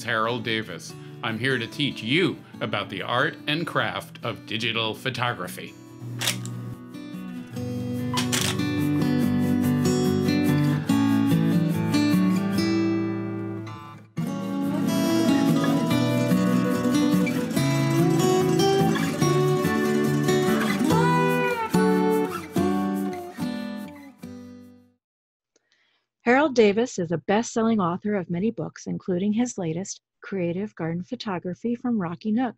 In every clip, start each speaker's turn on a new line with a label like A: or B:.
A: Harold Davis. I'm here to teach you about the art and craft of digital photography.
B: Harold Davis is a best-selling author of many books, including his latest, Creative Garden Photography from Rocky Nook,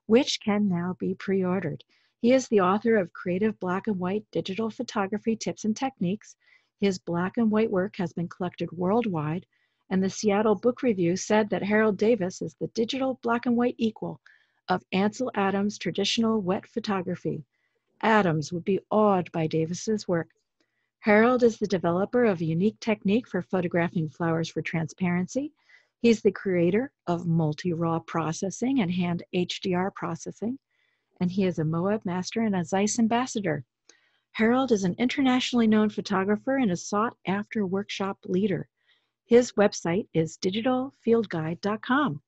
B: which can now be pre-ordered. He is the author of Creative Black and White Digital Photography Tips and Techniques. His black and white work has been collected worldwide, and the Seattle Book Review said that Harold Davis is the digital black and white equal of Ansel Adams' traditional wet photography. Adams would be awed by Davis's work. Harold is the developer of a unique technique for photographing flowers for transparency. He's the creator of multi-raw processing and hand HDR processing, and he is a Moab Master and a Zeiss Ambassador. Harold is an internationally known photographer and a sought-after workshop leader. His website is digitalfieldguide.com.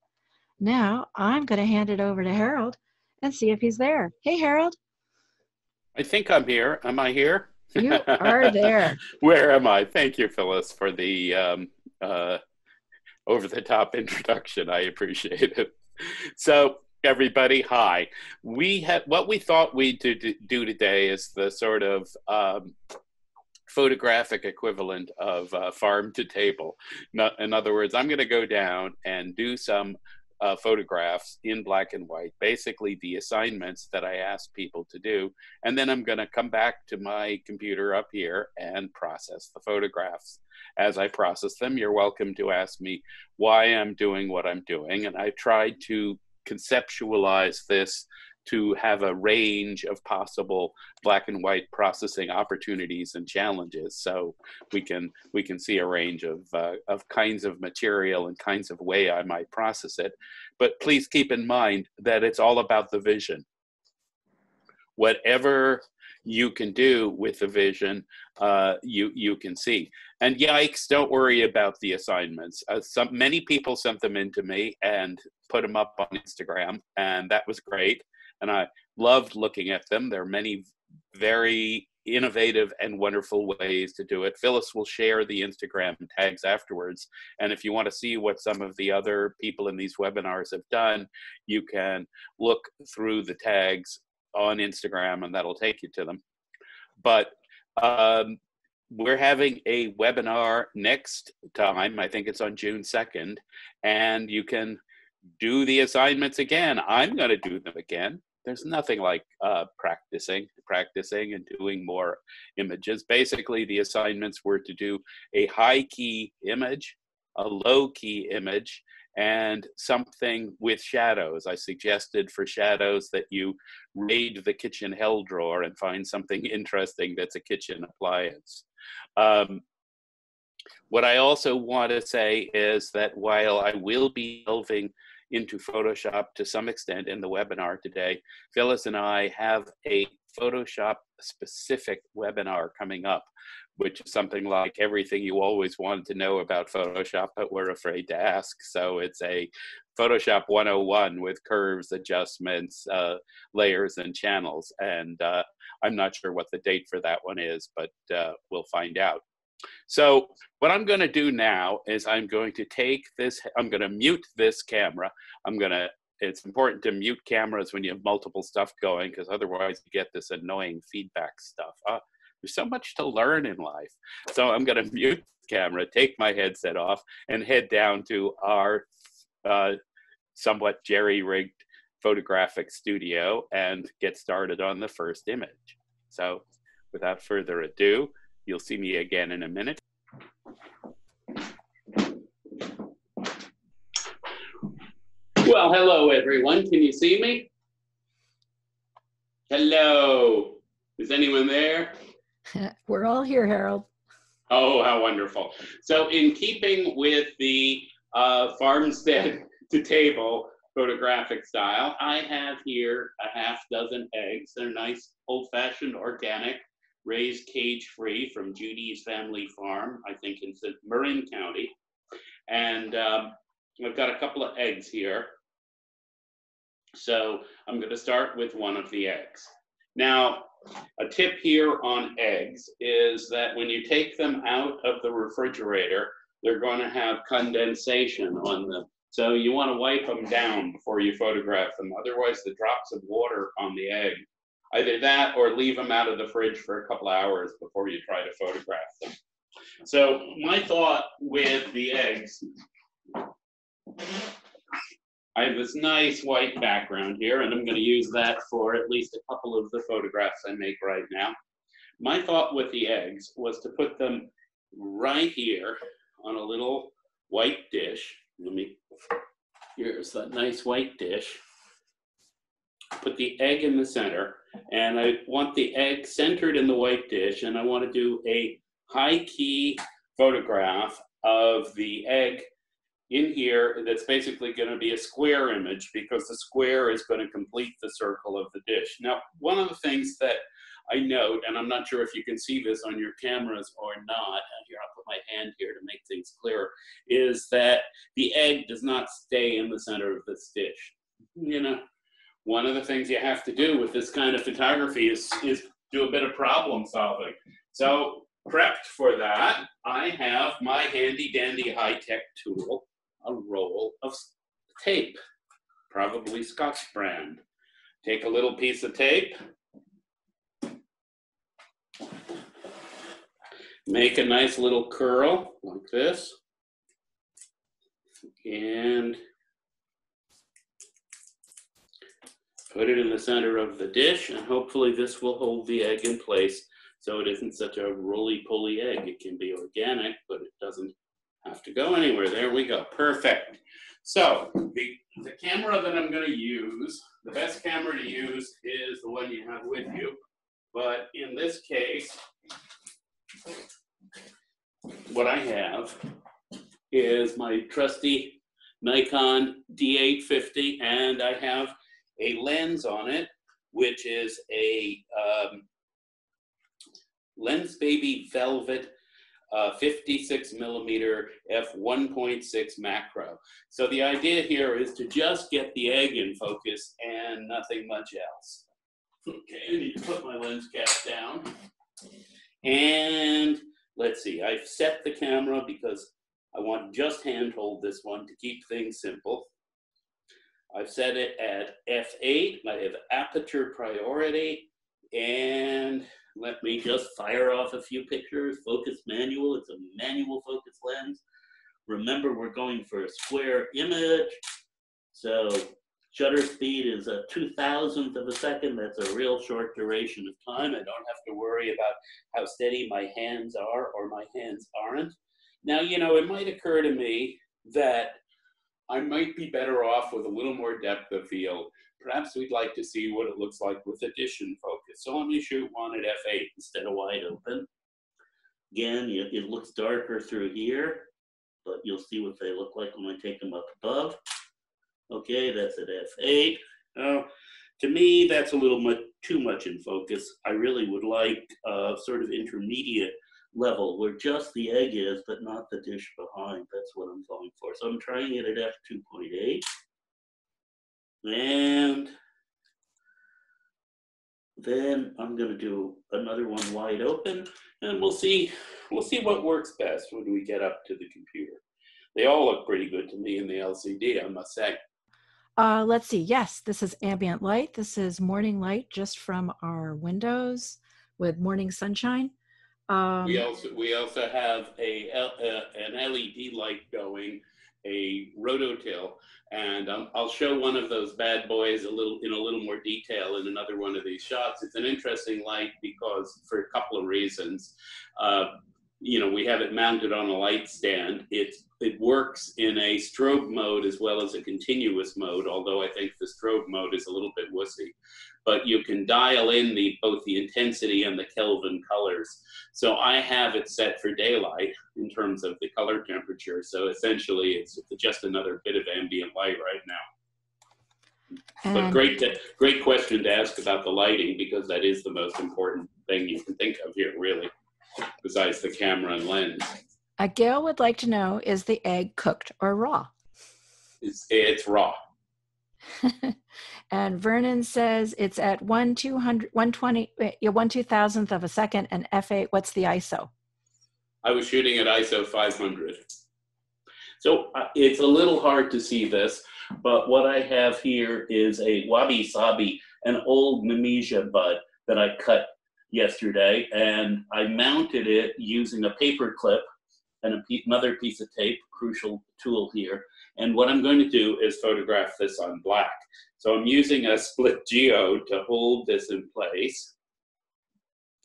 B: Now, I'm going to hand it over to Harold and see if he's there. Hey, Harold.
C: I think I'm here. Am I here?
B: You are there.
C: Where am I? Thank you, Phyllis, for the over-the-top introduction. I appreciate it. So, everybody, hi. What we thought we'd do today is the sort of photographic equivalent of farm to table. In other words, I'm going to go down and do some photographs in black and white, basically the assignments that I asked people to do, and then I'm going to come back to my computer up here and process the photographs. As I process them, you're welcome to ask me why I'm doing what I'm doing, and I tried to conceptualize this to have a range of possible black and white processing opportunities and challenges, so we can see a range of kinds of material and kinds of way I might process it. But please keep in mind that it's all about the vision. Whatever you can do with the vision, you can see. And yikes, don't worry about the assignments. Many people sent them in to me and put them up on Instagram, and that was great. And I loved looking at them. There are many very innovative and wonderful ways to do it. Phyllis will share the Instagram tags afterwards. And if you want to see what some of the other people in these webinars have done, you can look through the tags on Instagram and that'll take you to them. But we're having a webinar next time. I think it's on June 2nd. And you can do the assignments again. I'm going to do them again. There's nothing like practicing and doing more images. Basically, the assignments were to do a high key image, a low key image, and something with shadows. I suggested for shadows that you raid the kitchen hell drawer and find something interesting that's a kitchen appliance. What I also want to say is that while I will be delving into Photoshop to some extent in the webinar today, Phyllis and I have a Photoshop specific webinar coming up, which is something like everything you always wanted to know about Photoshop but were afraid to ask. So it's a Photoshop 101 with curves, adjustments, layers, and channels. And I'm not sure what the date for that one is, but we'll find out. So what I'm going to do now is I'm going to take this, I'm going to mute this camera. It's important to mute cameras when you have multiple stuff going, because otherwise you get this annoying feedback stuff. There's so much to learn in life. So I'm going to mute the camera, take my headset off, and head down to our somewhat jerry-rigged photographic studio and get started on the first image. So without further ado, you'll see me again in a minute. Well, hello, everyone. Can you see me? Hello. Is anyone there?
B: We're all here, Harold.
C: Oh, how wonderful. So in keeping with the farmstead to table photographic style, I have here a half dozen eggs. They're nice, old-fashioned, organic, raised cage-free from Judy's family farm, I think in Marin County. And I've got a couple of eggs here. So I'm going to start with one of the eggs. Now, a tip here on eggs is that when you take them out of the refrigerator, they're going to have condensation on them. So you want to wipe them down before you photograph them. Otherwise, the drops of water on the egg, either that or leave them out of the fridge for a couple hours before you try to photograph them. So my thought with the eggs, I have this nice white background here, and I'm going to use that for at least a couple of the photographs I make right now. My thought with the eggs was to put them right here on a little white dish. Here's that nice white dish. Put the egg in the center, and I want the egg centered in the white dish, and I want to do a high key photograph of the egg in here that's basically going to be a square image, because the square is going to complete the circle of the dish. Now, one of the things that I note, and I'm not sure if you can see this on your cameras or not, here I'll put my hand here to make things clearer, is that the egg does not stay in the center of this dish. You know, one of the things you have to do with this kind of photography is do a bit of problem solving. So prepped for that, I have my handy dandy high-tech tool, a roll of tape, probably Scotch brand. Take a little piece of tape, make a nice little curl like this, and put it in the center of the dish, and hopefully this will hold the egg in place so it isn't such a roly-poly egg. It can be organic, but it doesn't have to go anywhere. There we go. Perfect. So the camera that I'm going to use, the best camera to use is the one you have with you. But in this case, what I have is my trusty Nikon D850, and I have a lens on it, which is a Lens Baby Velvet 56 millimeter f1.6 macro. So the idea here is to just get the egg in focus and nothing much else. Okay, I need to put my lens cap down. And let's see, I've set the camera because I want to just handhold this one to keep things simple. I've set it at f8. I have aperture priority, and let me just fire off a few pictures. Focus manual. It's a manual focus lens. Remember, we're going for a square image. So shutter speed is a 2,000th of a second. That's a real short duration of time. I don't have to worry about how steady my hands are or my hands aren't. Now, you know, it might occur to me that I might be better off with a little more depth of field. Perhaps we'd like to see what it looks like with addition focus. So let me shoot one at f8 instead of wide open. Again, it looks darker through here, but you'll see what they look like when I take them up above. Okay, that's at f8. To me, that's a little too much in focus. I really would like a sort of intermediate level where just the egg is, but not the dish behind. That's what I'm going for. So I'm trying it at f2.8. And then I'm going to do another one wide open, and we'll see what works best when we get up to the computer. They all look pretty good to me in the LCD, I must say.
B: Let's see. Yes, this is ambient light. This is morning light just from our windows with morning sunshine.
C: We also have an LED light going, a rototill, and I'll show one of those bad boys in a little more detail in another one of these shots. It's an interesting light because for a couple of reasons. You know, we have it mounted on a light stand. It works in a strobe mode as well as a continuous mode, although I think the strobe mode is a little bit wussy. But you can dial in both the intensity and the Kelvin colors. So I have it set for daylight in terms of the color temperature. So essentially, it's just another bit of ambient light right now. But great question to ask about the lighting, because that is the most important thing you can think of here, really, besides the camera and lens.
B: Gail would like to know, is the egg cooked or raw?
C: It's raw.
B: And Vernon says it's at 1/2000th of a second and f8. What's the ISO?
C: I was shooting at ISO 500. So it's a little hard to see this, but what I have here is a wabi-sabi, an old Nemesia bud that I cut yesterday, and I mounted it using a paper clip and another piece of tape, crucial tool here. And what I'm going to do is photograph this on black. So I'm using a split geo to hold this in place,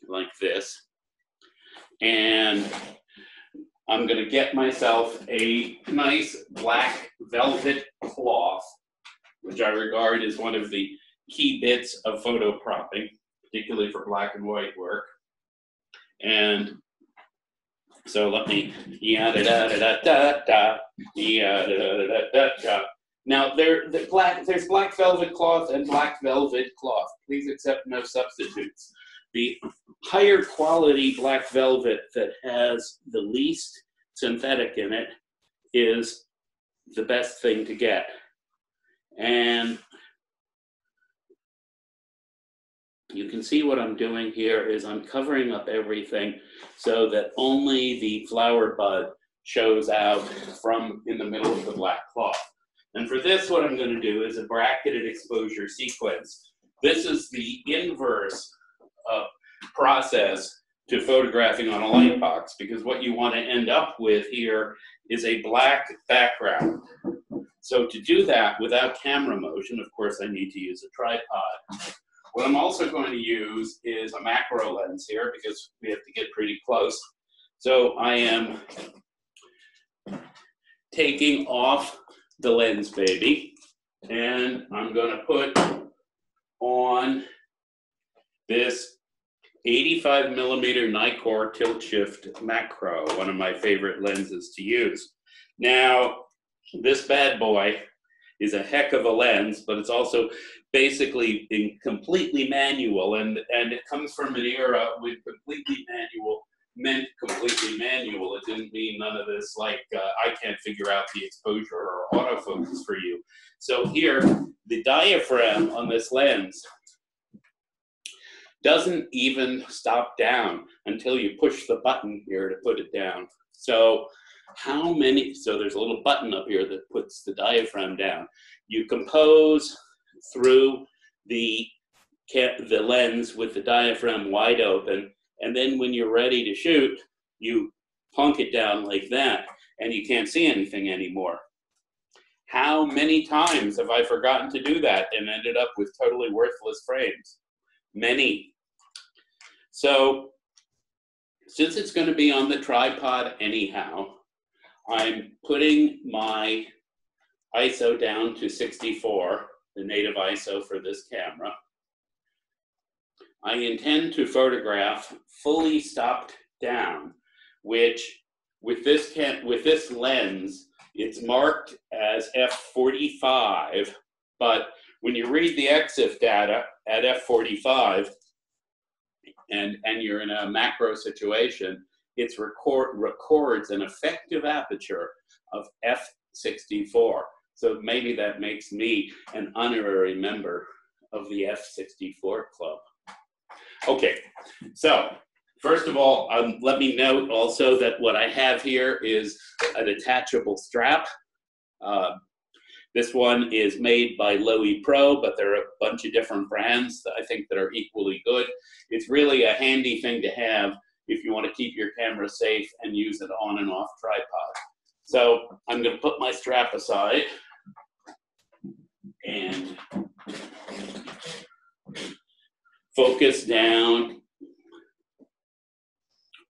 C: like this. And I'm going to get myself a nice black velvet cloth, which I regard as one of the key bits of photo propping, particularly for black and white work. And so let me, Now there's black velvet cloth and black velvet cloth. Please accept no substitutes. The higher quality black velvet that has the least synthetic in it is the best thing to get. And you can see what I'm doing here is I'm covering up everything so that only the flower bud shows out from in the middle of the black cloth. And for this, what I'm going to do is a bracketed exposure sequence. This is the inverse process to photographing on a light box, because what you want to end up with here is a black background. So to do that without camera motion, of course, I need to use a tripod. What I'm also going to use is a macro lens here, because we have to get pretty close. So I am taking off the lens baby, and I'm going to put on this 85mm Nikkor tilt shift macro, one of my favorite lenses to use. Now, this bad boy is a heck of a lens, but it's also basically completely manual, and it comes from an era when completely manual meant completely manual. It didn't mean none of this like I can't figure out the exposure or autofocus for you. So here, the diaphragm on this lens doesn't even stop down until you push the button here to put it down. So so there's a little button up here that puts the diaphragm down. You compose through the lens with the diaphragm wide open, and then when you're ready to shoot, you plunk it down like that, and you can't see anything anymore. How many times have I forgotten to do that and ended up with totally worthless frames? Many. So since it's going to be on the tripod anyhow, I'm putting my ISO down to 64, the native ISO for this camera. I intend to photograph fully stopped down, which with this lens, it's marked as f45, but when you read the EXIF data at f45 and you're in a macro situation, it records an effective aperture of f64. So maybe that makes me an honorary member of the f64 club. Okay, so first of all, let me note also that what I have here is a detachable strap. This one is made by Loewe Pro, but there are a bunch of different brands that I think that are equally good. It's really a handy thing to have if you want to keep your camera safe and use it on and off tripod. So I'm going to put my strap aside and focus down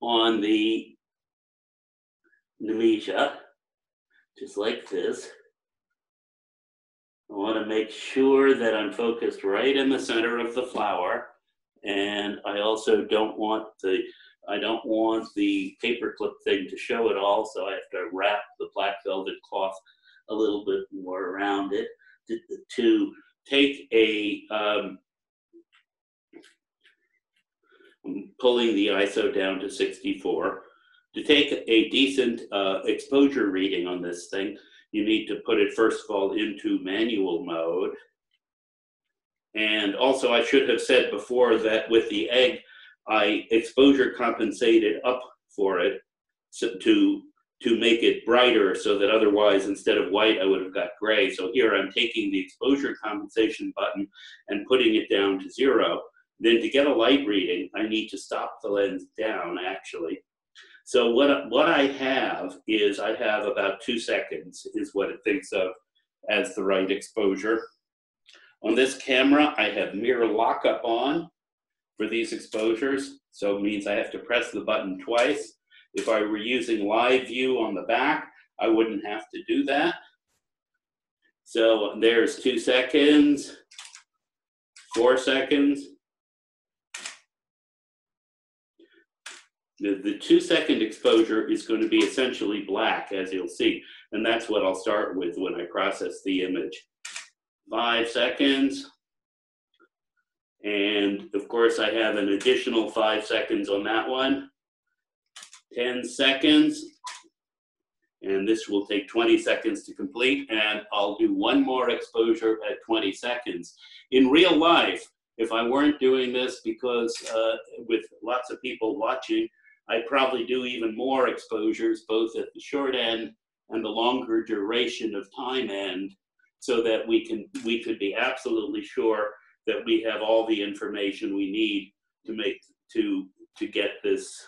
C: on the Nemesia, just like this. I want to make sure that I'm focused right in the center of the flower, and I also don't want the paperclip thing to show it all, so I have to wrap the black velvet cloth a little bit more around it to take a I'm pulling the ISO down to 64. To take a decent exposure reading on this thing, you need to put it first of all into manual mode. And also I should have said before that with the egg, I exposure compensated up for it to make it brighter, so that otherwise instead of white I would have got gray. So here I'm taking the exposure compensation button and putting it down to 0. Then to get a light reading, I need to stop the lens down actually. So what I have is I have about 2 seconds is what it thinks of as the right exposure. On this camera, I have mirror lockup on for these exposures. So it means I have to press the button twice. If I were using live view on the back, I wouldn't have to do that. So there's 2 seconds, 4 seconds. The 2-second exposure is going to be essentially black, as you'll see. And that's what I'll start with when I process the image. 5 seconds. And of course, I have an additional 5 seconds on that one. 10 seconds. And this will take 20 seconds to complete. And I'll do one more exposure at 20 seconds. In real life, if I weren't doing this because with lots of people watching, I'd probably do even more exposures, both at the short end and the longer duration of time end, so that we could be absolutely sure that we have all the information we need to get this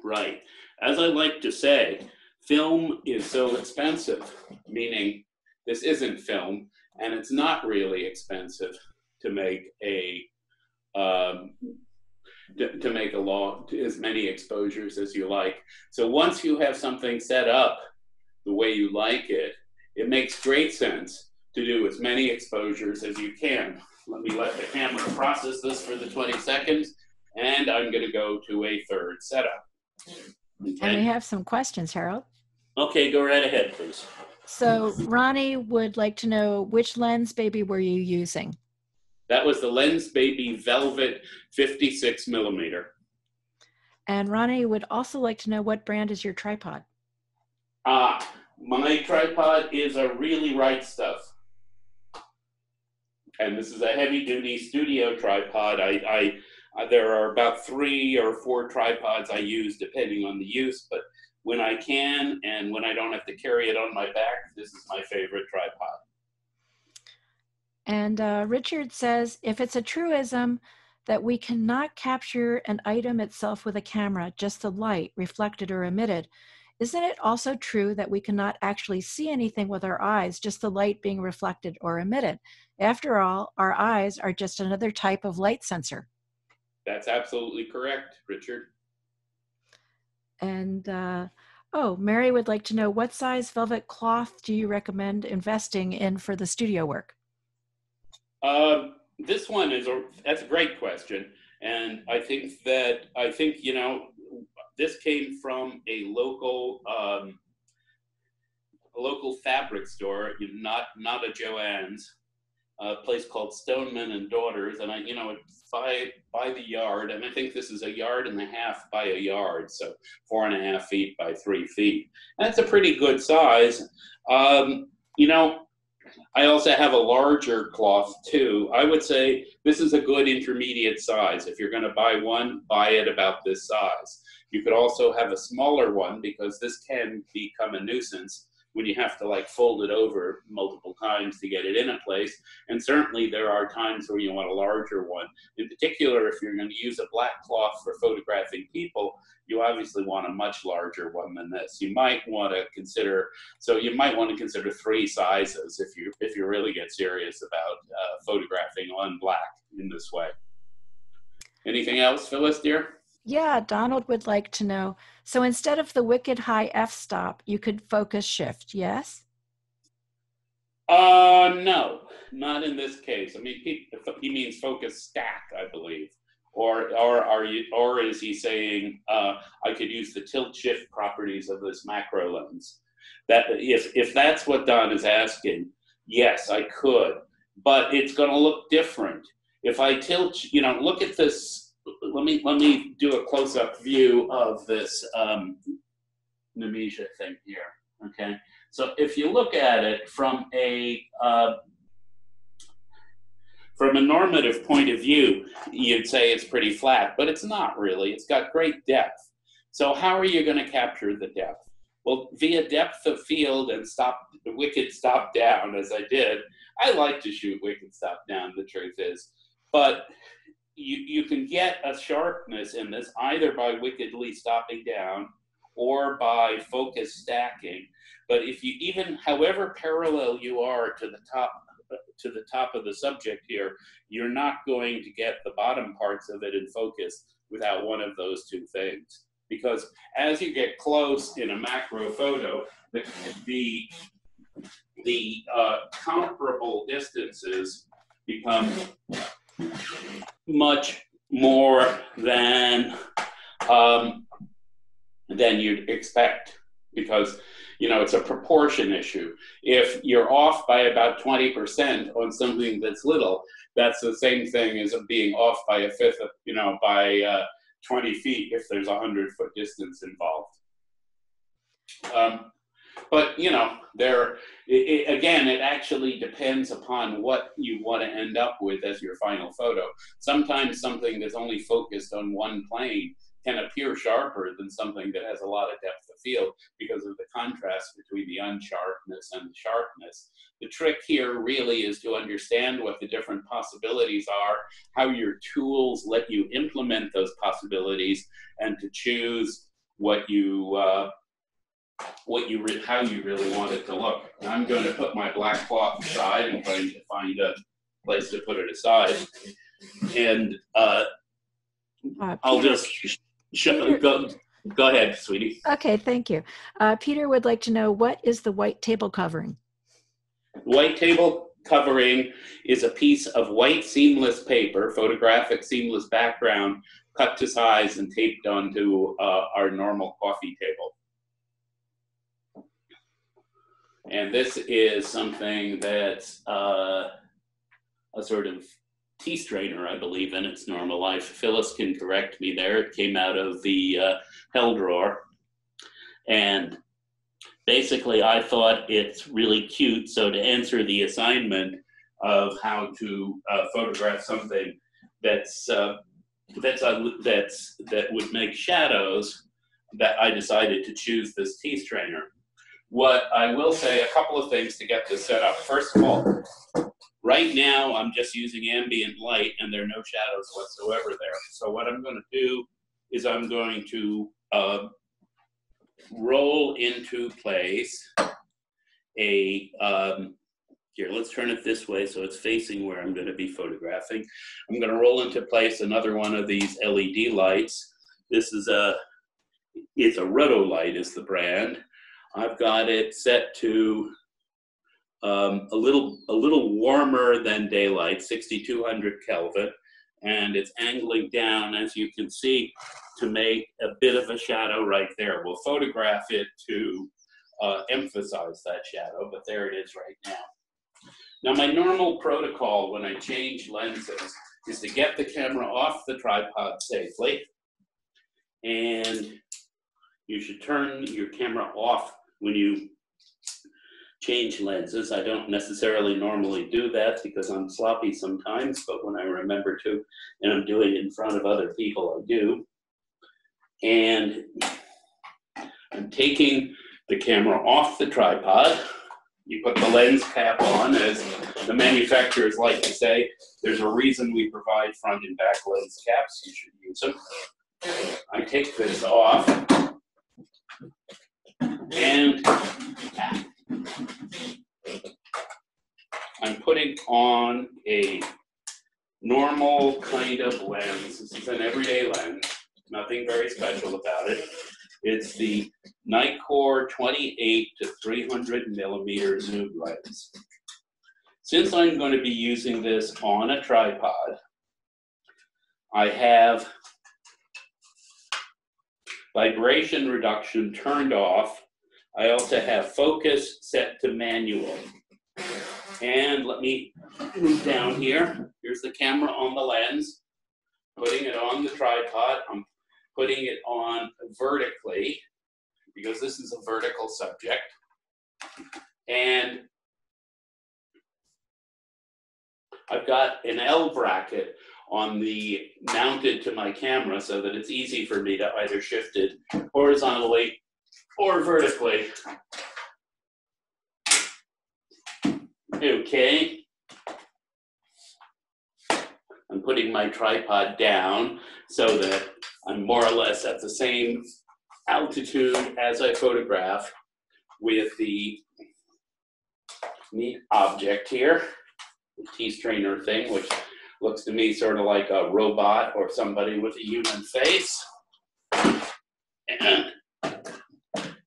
C: right. As I like to say, film is so expensive, meaning this isn't film, and it's not really expensive to make as many exposures as you like. So once you have something set up the way you like it, it makes great sense to do as many exposures as you can. Let me let the camera process this for the 20 seconds, and I'm going to go to a third setup. Okay.
B: And we have some questions, Harold.
C: Okay, go right ahead, please.
B: So Ronnie would like to know, which lens baby were you using?
C: That was the Lens Baby Velvet 56 millimeter.
B: And Ronnie would also like to know, what brand is your tripod?
C: My tripod is a Really Right Stuff. And this is a heavy-duty studio tripod. There are about 3 or 4 tripods I use depending on the use, but when I can and when I don't have to carry it on my back, this is my favorite tripod.
B: And Richard says, if it's a truism that we cannot capture an item itself with a camera, just the light reflected or emitted, isn't it also true that we cannot actually see anything with our eyes, just the light being reflected or emitted? After all, our eyes are just another type of light sensor.
C: That's absolutely correct, Richard.
B: And Mary would like to know, what size velvet cloth do you recommend investing in for the studio work?
C: This one that's a great question. And I think you know, this came from a local fabric store, not a Joann's, a place called Stoneman and Daughters, and by the yard, and I think this is 1.5 yards by a yard, so 4.5 feet by 3 feet. That's a pretty good size. You know, I also have a larger cloth too. I would say this is a good intermediate size. If you're going to buy one, buy it about this size. You could also have a smaller one, because this can become a nuisance when you have to like fold it over multiple times to get it in a place. And certainly there are times where you want a larger one. In particular, if you're going to use a black cloth for photographing people, you obviously want a much larger one than this. You might want to consider 3 sizes if you really get serious about photographing on black in this way. Anything else, Phyllis, dear?
B: Yeah, Donald would like to know, so instead of the wicked high f-stop, you could focus shift, yes?
C: No, not in this case. I mean, he means focus stack, I believe. Or is he saying I could use the tilt shift properties of this macro lens? That if that's what Don is asking, yes, I could, but it's going to look different. If I tilt, look at this. Let me do a close-up view of this Nemesia thing here. Okay, So if you look at it from a normative point of view, you'd say it's pretty flat, but it's not really. It's got great depth. So how are you going to capture the depth? Well, via depth of field and wicked stop down, as I did. I like to shoot wicked stop down, the truth is. But you can get a sharpness in this either by wickedly stopping down or by focus stacking. But if you even, however parallel you are to the top of the subject here, you're not going to get the bottom parts of it in focus without one of those two things. Because as you get close in a macro photo, the comparable distances become much more than you'd expect, because it's a proportion issue. If you're off by about 20% on something that's little, that's the same thing as being off by a fifth of, by 20 feet if there's a 100-foot distance involved. But again, it actually depends upon what you want to end up with as your final photo. Sometimes something that's only focused on one plane can appear sharper than something that has a lot of depth of field because of the contrast between the unsharpness and the sharpness. The trick here really is to understand what the different possibilities are, how your tools let you implement those possibilities, and to choose how you really want it to look. I'm going to put my black cloth aside and trying to find a place to put it aside. And I'll just go ahead, sweetie.
B: Okay, thank you. Peter would like to know, what is the white table covering?
C: White table covering is a piece of white seamless paper, photographic seamless background, cut to size and taped onto our normal coffee table. And this is something that's a sort of tea strainer, I believe, in its normal life. Phyllis can correct me there. It came out of the hell drawer. And basically, I thought it's really cute. So to answer the assignment of how to photograph something that would make shadows, that I decided to choose this tea strainer. What I will say, a couple of things to get this set up. First of all, right now I'm just using ambient light and there are no shadows whatsoever there. So what I'm going to do is I'm going to roll into place here, let's turn it this way so it's facing where I'm going to be photographing. I'm going to roll into place another one of these LED lights. This is it's a Roto Light is the brand. I've got it set to a little warmer than daylight, 6200 Kelvin, and it's angling down, as you can see, to make a bit of a shadow right there. We'll photograph it to emphasize that shadow, but there it is right now. Now, my normal protocol when I change lenses is to get the camera off the tripod safely, and you should turn your camera off when you change lenses. I don't necessarily normally do that because I'm sloppy sometimes, but when I remember to, and I'm doing it in front of other people, I do. And I'm taking the camera off the tripod. You put the lens cap on, as the manufacturers like to say. There's a reason we provide front and back lens caps. You should use them. I take this off. And I'm putting on a normal kind of lens. This is an everyday lens, nothing very special about it. It's the Nikkor 28 to 300 millimeter zoom lens. Since I'm going to be using this on a tripod, I have vibration reduction turned off. I also have focus set to manual. And let me move down here. Here's the camera on the lens, putting it on the tripod. I'm putting it on vertically because this is a vertical subject. And I've got an L bracket on the mounted to my camera so that it's easy for me to either shift it horizontally or vertically. Okay. I'm putting my tripod down so that I'm more or less at the same altitude as I photograph with the neat object here, the T-strainer thing, which looks to me sort of like a robot or somebody with a human face. And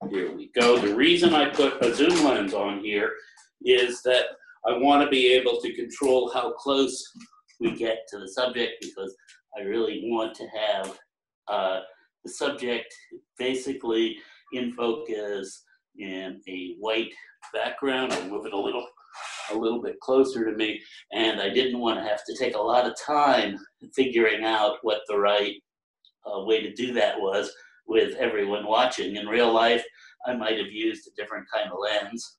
C: here we go. The reason I put a zoom lens on here is that I want to be able to control how close we get to the subject, because I really want to have the subject basically in focus in a white background. I'll move it a little bit closer to me, and I didn't want to have to take a lot of time figuring out what the right way to do that was with everyone watching. In real life, I might have used a different kind of lens.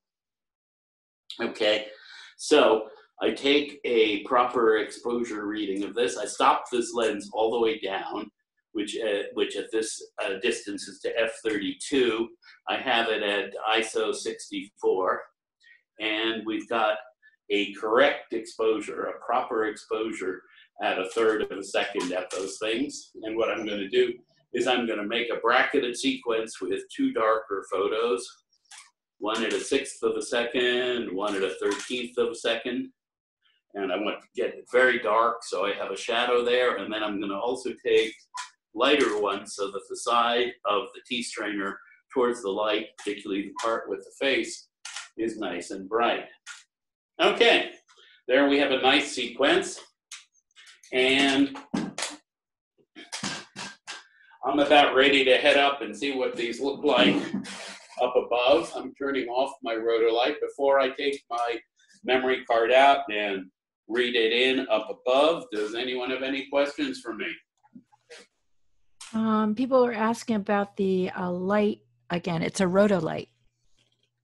C: Okay, so I take a proper exposure reading of this. I stop this lens all the way down, which at this distance is to f32. I have it at ISO 64, and we've got a correct exposure, a proper exposure at 1/3 of a second at those things. And what I'm going to do is I'm going to make a bracketed sequence with 2 darker photos, one at 1/6 of a second, one at 1/13 of a second. And I want to get it very dark, so I have a shadow there. And then I'm going to also take lighter ones so that the side of the T-strainer towards the light, particularly the part with the face, is nice and bright. Okay, there we have a nice sequence. And I'm about ready to head up and see what these look like up above. I'm turning off my Roto Light before I take my memory card out and read it in up above. Does anyone have any questions for me?
B: People are asking about the light again. It's a Roto Light.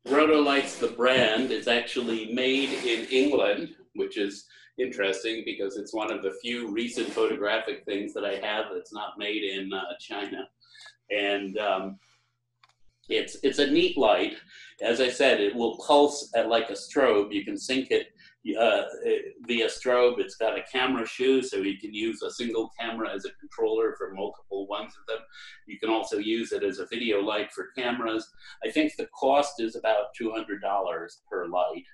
C: Roto Light's the brand. It's actually made in England, which is interesting because it's one of the few recent photographic things that I have that's not made in China. And it's a neat light. As I said, it will pulse at like a strobe. You can sync it via strobe. It's got a camera shoe, so you can use a single camera as a controller for multiple ones of them. You can also use it as a video light for cameras. I think the cost is about $200 per light.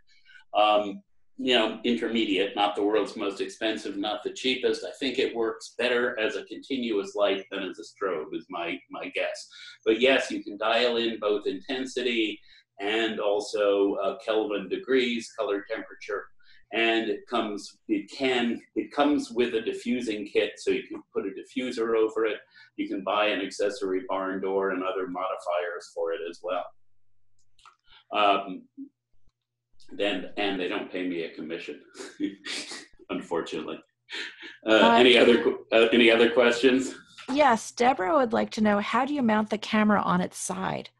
C: You know, intermediate, not the world's most expensive, not the cheapest. I think it works better as a continuous light than as a strobe is my guess. But yes, you can dial in both intensity and also Kelvin degrees, color temperature. And it comes with a diffusing kit, so you can put a diffuser over it. You can buy an accessory barn door and other modifiers for it as well. And they don't pay me a commission, unfortunately. Any other questions?
B: Yes, Deborah would like to know, how do you mount the camera on its side?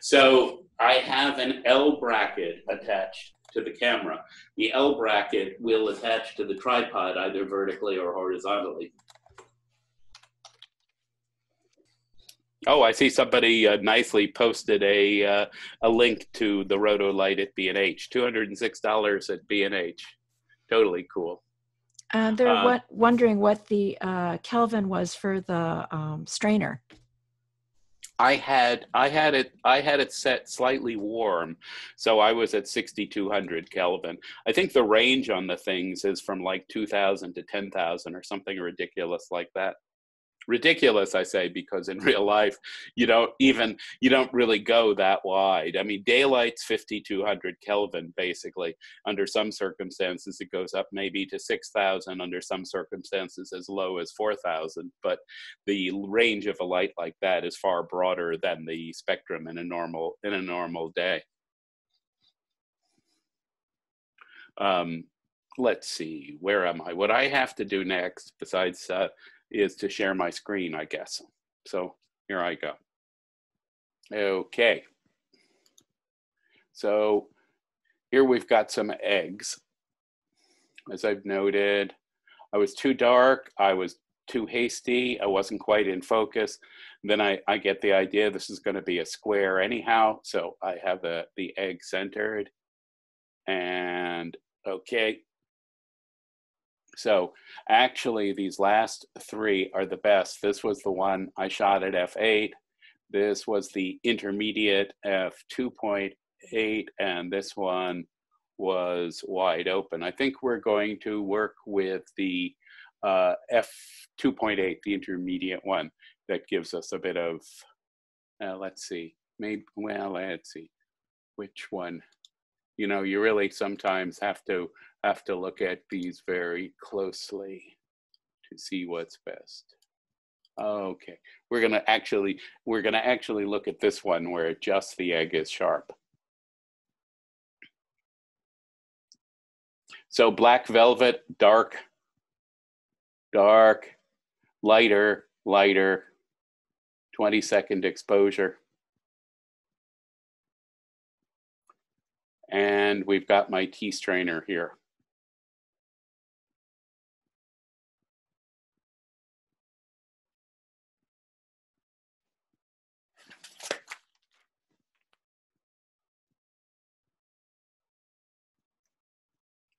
C: So I have an L bracket attached to the camera. The L bracket will attach to the tripod either vertically or horizontally. Oh, I see somebody nicely posted a link to the Roto Light at B&H. $206 at B&H. Totally cool.
B: They're wondering what the Kelvin was for the strainer.
C: I had it set slightly warm, so I was at 6,200 Kelvin. I think the range on the things is from like 2,000 to 10,000 or something ridiculous like that. Ridiculous, I say, because in real life, you don't really go that wide. I mean, daylight's 5,200 Kelvin, basically. Under some circumstances, it goes up maybe to 6,000. Under some circumstances, as low as 4,000. But the range of a light like that is far broader than the spectrum in a normal day. Let's see, where am I? What I have to do next, besides is to share my screen, I guess. So here I go. Okay. So here we've got some eggs. As I've noted, I was too dark, I was too hasty, I wasn't quite in focus. Then I get the idea this is going to be a square anyhow, so I have the egg centered. And okay. So actually these last three are the best. This was the one I shot at f8. This was the intermediate f2.8, and this one was wide open. I think we're going to work with the f2.8, the intermediate one, that gives us a bit of, let's see, maybe, well, let's see, which one? You know, you really sometimes have to look at these very closely to see what's best. Okay, we're gonna actually look at this one where just the egg is sharp. So black velvet, dark, dark, lighter, lighter, 20-second exposure. And we've got my tea strainer here.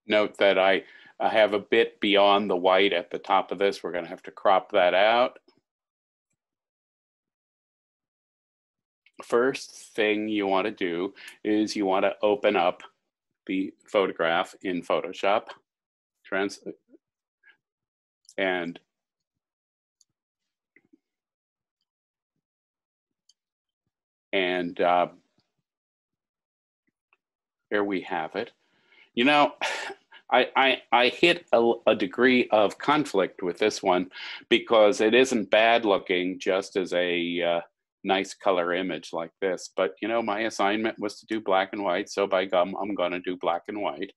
C: Note that I have a bit beyond the white at the top of this. We're going to have to crop that out. First thing you want to do is you want to open up the photograph in Photoshop. And here we have it. You know, I hit a degree of conflict with this one because it isn't bad looking just as a nice color image like this. But, you know, my assignment was to do black and white. So by gum, I'm going to do black and white.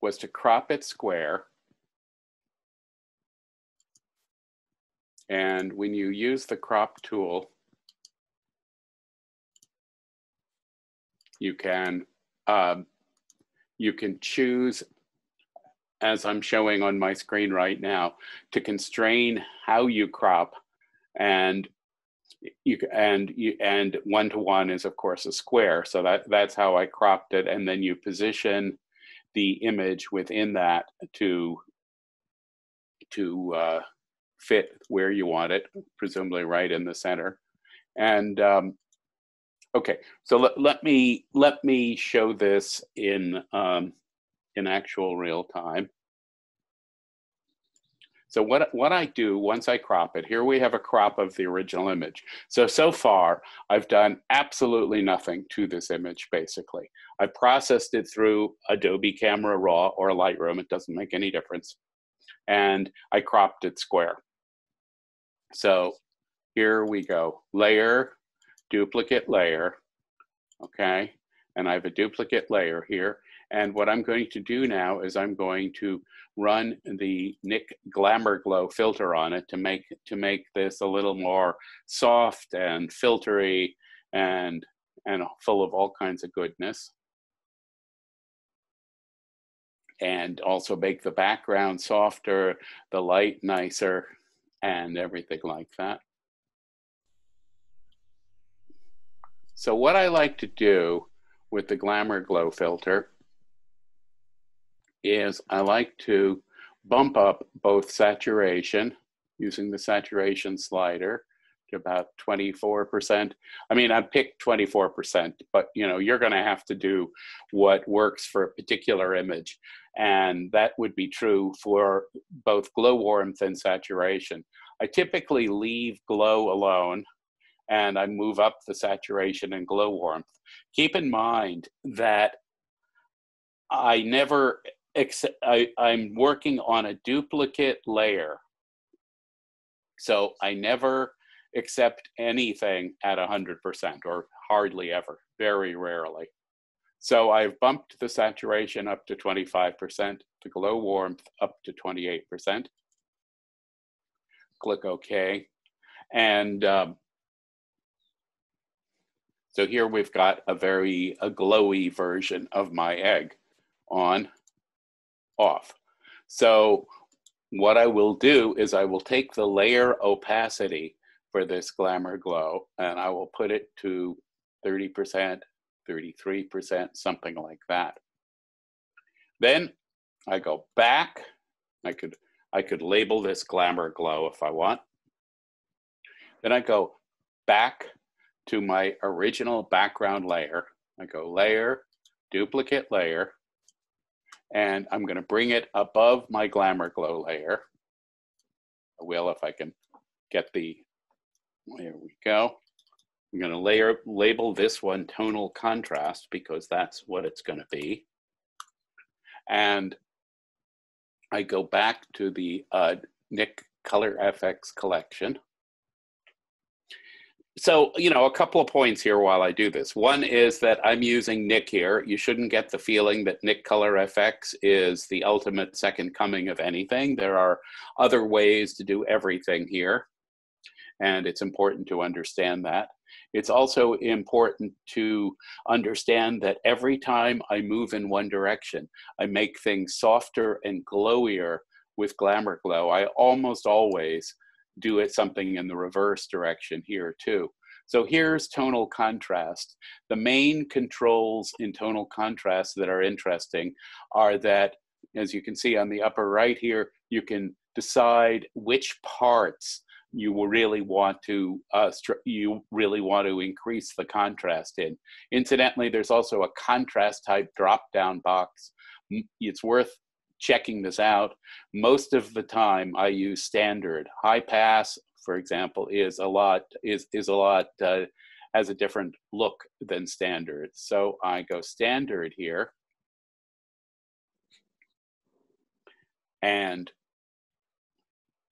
C: Was to crop it square. And when you use the crop tool, you can choose, as I'm showing on my screen right now, to constrain how you crop, and and 1:1 is of course a square, so that's how I cropped it, and then you position the image within that to fit where you want it, presumably right in the center. And okay, so let me show this in actual real time. So what I do once I crop it, here we have a crop of the original image. So far, I've done absolutely nothing to this image, basically. I processed it through Adobe Camera Raw or Lightroom, it doesn't make any difference. And I cropped it square. So here we go, layer, duplicate layer, okay? And I have a duplicate layer here. And what I'm going to do now is I'm going to run the Nik Glamour Glow filter on it to make this a little more soft and filtery and full of all kinds of goodness. And also make the background softer, the light nicer, and everything like that. So what I like to do with the Glamour Glow filter is I like to bump up both saturation using the saturation slider to about 24%. I mean, I picked 24%, but you know, you're going to have to do what works for a particular image. And that would be true for both glow warmth and saturation. I typically leave glow alone and I move up the saturation and glow warmth. Keep in mind that I'm working on a duplicate layer. So I never accept anything at 100%, or hardly ever, very rarely. So I've bumped the saturation up to 25%, the glow warmth up to 28%. Click OK. And So here we've got a very glowy version of my egg. On, off. So what I will do is I will take the layer opacity for this Glamour Glow and I will put it to 30%, 33%, something like that. Then I go back. I could label this Glamour Glow if I want. Then I go back to my original background layer. I go layer, duplicate layer, and I'm going to bring it above my Glamour Glow layer. I will if I can get the, there we go. I'm going to label this one Tonal Contrast because that's what it's going to be. And I go back to the Nik Silver Efex collection. So, you know, a couple of points here while I do this. One is that I'm using Nik here. You shouldn't get the feeling that Nik Silver Efex is the ultimate second coming of anything. There are other ways to do everything here, and it's important to understand that. It's also important to understand that every time I move in one direction, I make things softer and glowier with Glamour Glow. I almost always do it something in the reverse direction here too. So here's tonal contrast. The main controls in tonal contrast that are interesting are that, as you can see on the upper right here, you can decide which parts you will really want to increase the contrast in. Incidentally, there's also a contrast type drop-down box. It's worth checking this out. Most of the time I use standard. High pass, for example, has a different look than standard. So I go standard here. And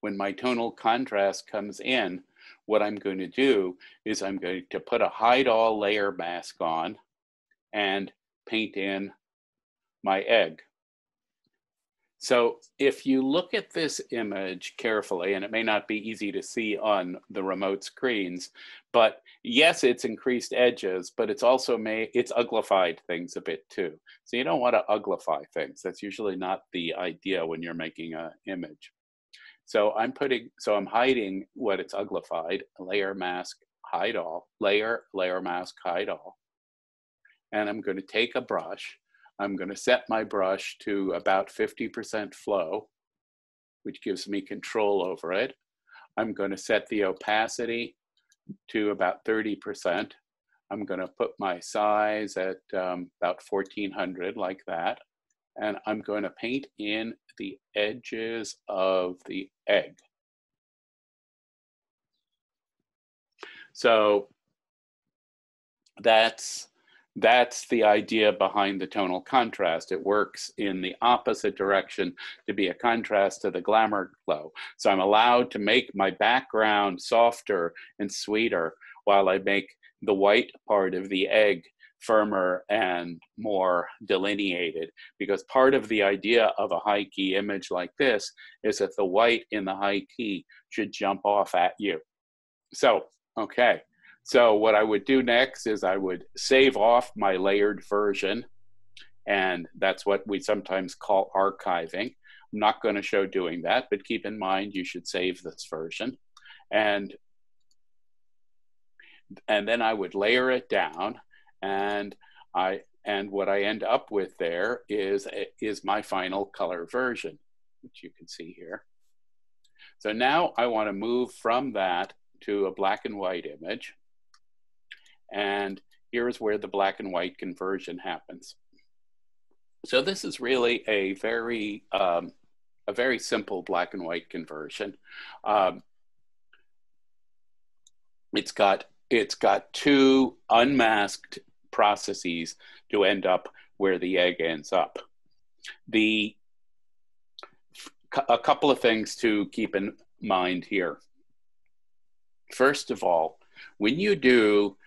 C: when my tonal contrast comes in, what I'm going to do is I'm going to put a hide all layer mask on and paint in my egg. So if you look at this image carefully, and it may not be easy to see on the remote screens, but yes, it's increased edges, but it's also it's uglified things a bit too. So you don't want to uglify things. That's usually not the idea when you're making an image. So I'm hiding what it's uglified, layer mask, hide all, layer mask, hide all. And I'm going to take a brush. I'm going to set my brush to about 50% flow, which gives me control over it. I'm going to set the opacity to about 30%. I'm going to put my size at about 1400, like that. And I'm going to paint in the edges of the egg. So that's the idea behind the tonal contrast. It works in the opposite direction to be a contrast to the Glamour Glow. So I'm allowed to make my background softer and sweeter while I make the white part of the egg firmer and more delineated, because part of the idea of a high key image like this is that the white in the high key should jump off at you. So, okay. So what I would do next is I would save off my layered version, and that's what we sometimes call archiving. I'm not going to show doing that, but keep in mind you should save this version. And then I would layer it down, and what I end up with there is my final color version, which you can see here. So now I want to move from that to a black and white image. And here's where the black and white conversion happens. So this is really a very simple black and white conversion. It's got two unmasked processes to end up where the egg ends up. A couple of things to keep in mind here. First of all, when you do,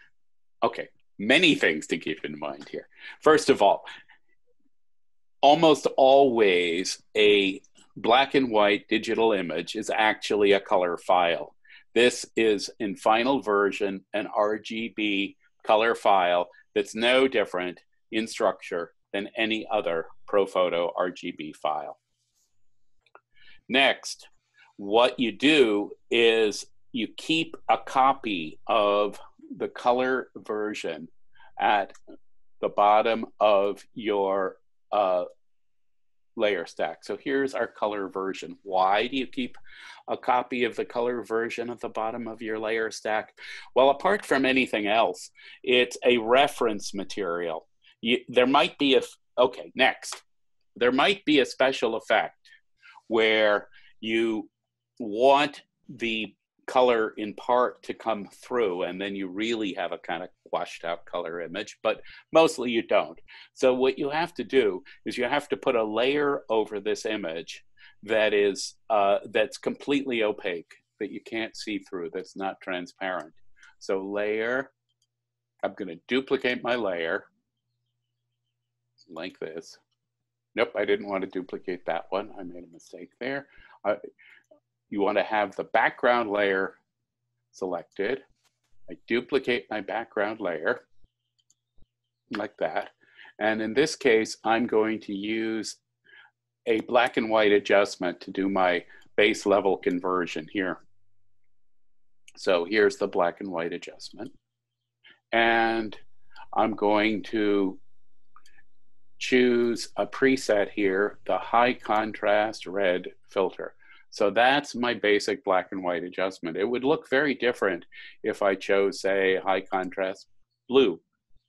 C: many things to keep in mind here. First of all, almost always a black and white digital image is actually a color file. This is in final version an RGB color file that's no different in structure than any other ProPhoto RGB file. Next, what you do is you keep a copy of the color version at the bottom of your layer stack. So here's our color version. Why do you keep a copy of the color version at the bottom of your layer stack? Well, apart from anything else, it's a reference material. There might be there might be a special effect where you want the color in part to come through, and then you really have a kind of washed out color image, but mostly you don't. So what you have to do is you have to put a layer over this image that is that's completely opaque, that you can't see through, that's not transparent. So layer, I'm going to duplicate my layer like this. Nope, I didn't want to duplicate that one. I made a mistake there. You want to have the background layer selected. I duplicate my background layer like that. And in this case, I'm going to use a black and white adjustment to do my base level conversion here. So here's the black and white adjustment. And I'm going to choose a preset here, the high contrast red filter. So that's my basic black and white adjustment. It would look very different if I chose, say, high contrast blue.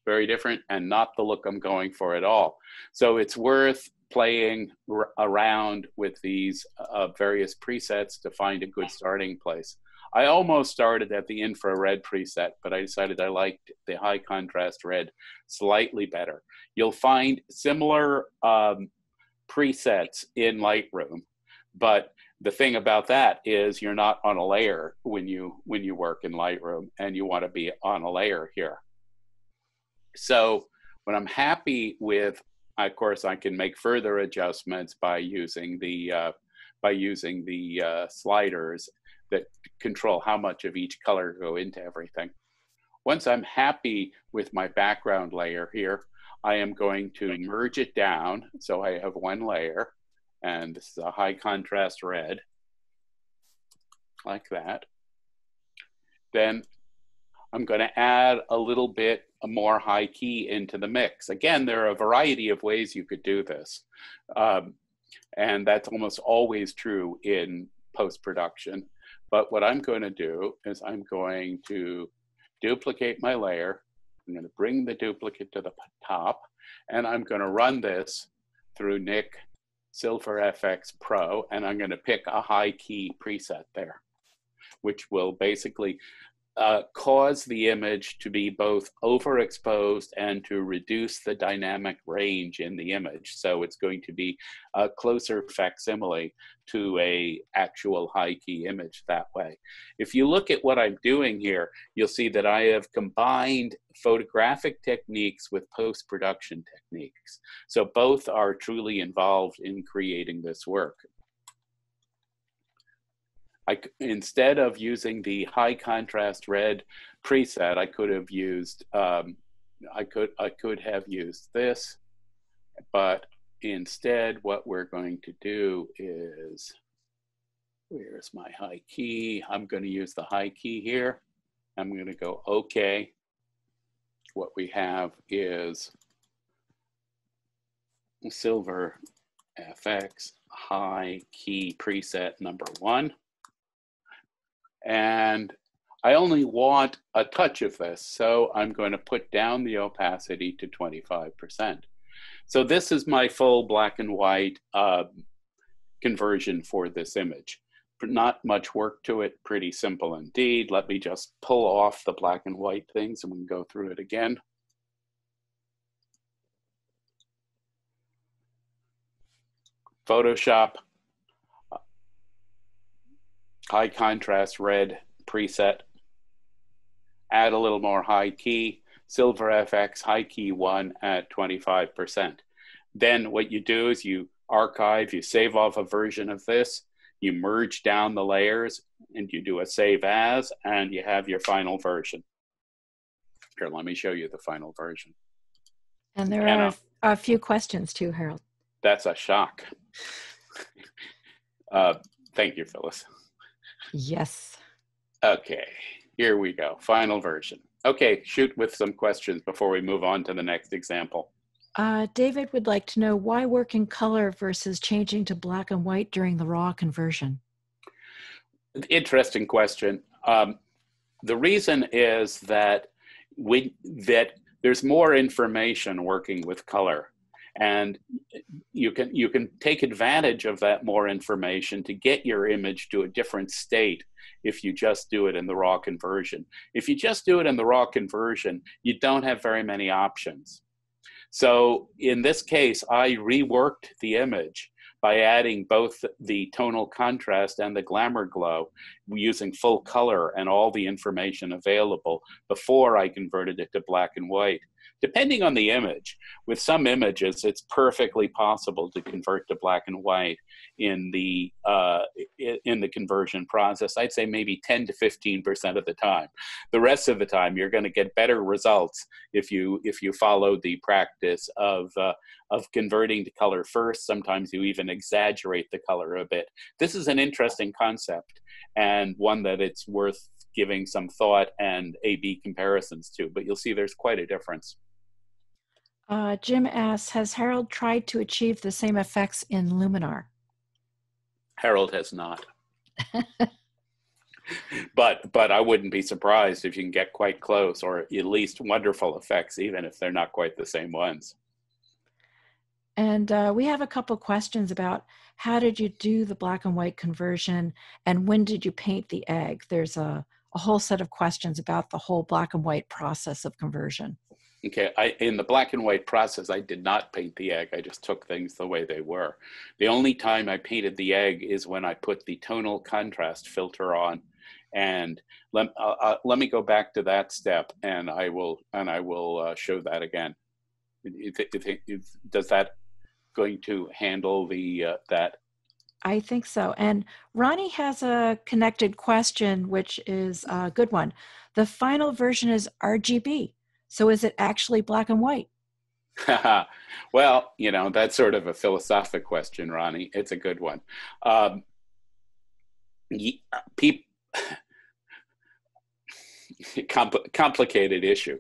C: Very different, and not the look I'm going for at all. So it's worth playing around with these various presets to find a good starting place. I almost started at the infrared preset, but I decided I liked the high contrast red slightly better. You'll find similar presets in Lightroom, but the thing about that is you're not on a layer when you work in Lightroom, and you want to be on a layer here. So when I'm happy with, of course, I can make further adjustments by using the sliders that control how much of each color go into everything. Once I'm happy with my background layer here, I am going to merge it down. So I have one layer, and this is a high contrast red, like that. Then I'm going to add a little bit more high key into the mix. Again, there are a variety of ways you could do this. And that's almost always true in post-production. But what I'm going to do is I'm going to duplicate my layer. I'm going to bring the duplicate to the top, and I'm going to run this through Nik Silver Efex Pro, and I'm going to pick a high key preset there, which will basically cause the image to be both overexposed and to reduce the dynamic range in the image. So it's going to be a closer facsimile to a actual high key image that way. If you look at what I'm doing here, you'll see that I have combined photographic techniques with post-production techniques. So both are truly involved in creating this work. Instead of using the high contrast red preset, I could have used I could have used this, but instead what we're going to do is, where's my high key? I'm going to use the high key here. I'm going to go OK. What we have is Silver Efex high key preset number 1. And I only want a touch of this, so I'm going to put down the opacity to 25%. So this is my full black and white conversion for this image. Not much work to it, pretty simple indeed. Let me just pull off the black and white things and we can go through it again. Photoshop. High contrast red preset, add a little more high key, Silver Efex high key 1 at 25%. Then what you do is you archive, you save off a version of this, you merge down the layers, and you do a save as, and you have your final version. Here, let me show you the final version.
B: And there are a few questions too, Harold.
C: That's a shock. Thank you, Phyllis.
B: Yes.
C: Okay, here we go. Final version. Okay, shoot with some questions before we move on to the next example.
B: David would like to know why work in color versus changing to black and white during the RAW conversion.
C: Interesting question. The reason is that there's more information working with color, and you can take advantage of that more information to get your image to a different state if you just do it in the RAW conversion. If you just do it in the RAW conversion, you don't have very many options. So in this case, I reworked the image by adding both the tonal contrast and the glamour glow using full color and all the information available before I converted it to black and white. Depending on the image, with some images, it's perfectly possible to convert to black and white in the conversion process. I'd say maybe 10 to 15% of the time. The rest of the time, you're going to get better results if you follow the practice of converting to color first. Sometimes you even exaggerate the color a bit. This is an interesting concept and one that it's worth giving some thought and A/B comparisons to, but you'll see there's quite a difference.
B: Jim asks, has Harold tried to achieve the same effects in Luminar?
C: Harold has not. But I wouldn't be surprised if you can get quite close, or at least wonderful effects, even if they're not quite the same ones.
B: And we have a couple questions about how did you do the black and white conversion, and when did you paint the egg? There's a whole set of questions about the whole black and white process of conversion.
C: Okay, in the black and white process, I did not paint the egg. I just took things the way they were. The only time I painted the egg is when I put the tonal contrast filter on. And let me go back to that step, and I will show that again. Does that going to handle the that?
B: I think so. And Ronnie has a connected question, which is a good one. The final version is RGB. So is it actually black and white?
C: Well, that's sort of a philosophic question, Ronnie. It's a good one. Complicated issue.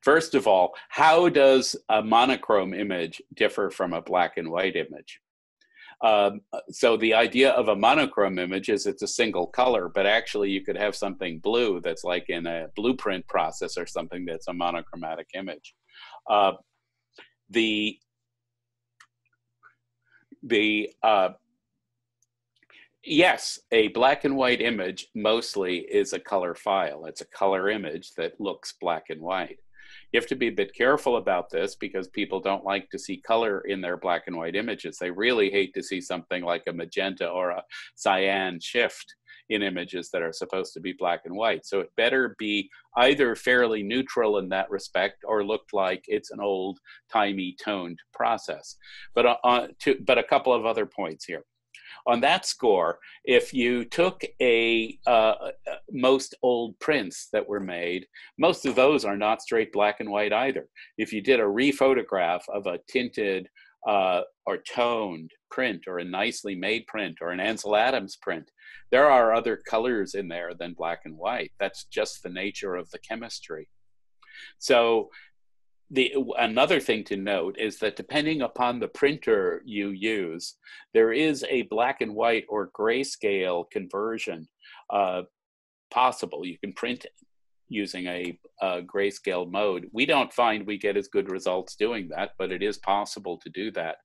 C: First of all, how does a monochrome image differ from a black and white image? So the idea of a monochrome image is it's a single color, but actually you could have something blue that's like in a blueprint process or something that's a monochromatic image. Yes, a black and white image mostly is a color file. It's a color image that looks black and white. You have to be a bit careful about this because people don't like to see color in their black and white images. They really hate to see something like a magenta or a cyan shift in images that are supposed to be black and white. So it better be either fairly neutral in that respect or look like it's an old-timey toned process. But a couple of other points here. On that score, if you took most old prints that were made, most of those are not straight black and white either. If you did a rephotograph of a tinted or toned print or a nicely made print or an Ansel Adams print, there are other colors in there than black and white. That's just the nature of the chemistry. So another thing to note is that depending upon the printer you use, there is a black and white or grayscale conversion possible. You can print using a grayscale mode. We don't find we get as good results doing that, but it is possible to do that.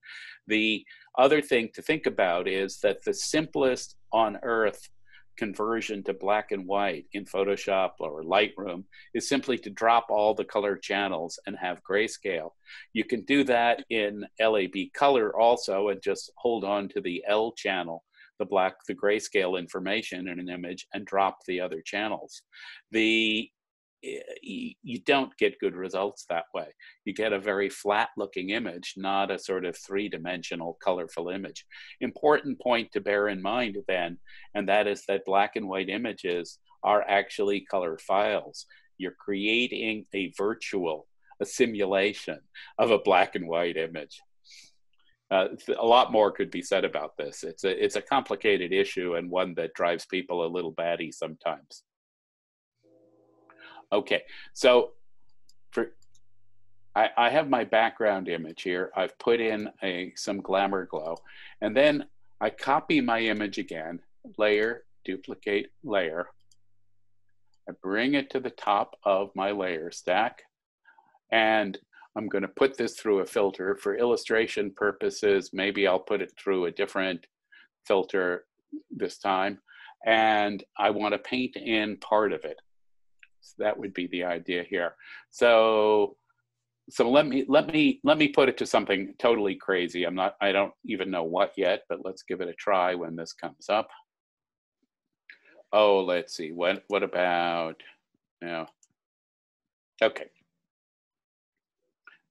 C: The other thing to think about is that the simplest on earth conversion to black and white in Photoshop or Lightroom is simply to drop all the color channels and have grayscale. You can do that in LAB color also and just hold on to the L channel, the grayscale information in an image, and drop the other channels. You don't get good results that way. You get a very flat looking image, not a sort of three-dimensional colorful image. Important point to bear in mind then, and that is that black and white images are actually color files. You're creating a simulation of a black and white image. A lot more could be said about this. It's a complicated issue and one that drives people a little batty sometimes. Okay, so I have my background image here. I've put in some Glamour glow, and then I copy my image again, layer, duplicate, layer. I bring it to the top of my layer stack, and I'm going to put this through a filter. For illustration purposes, maybe I'll put it through a different filter this time, and I want to paint in part of it. So that would be the idea here. So let me put it to something totally crazy. I don't even know what yet, but let's give it a try when this comes up. Oh, let's see. What about now? Okay.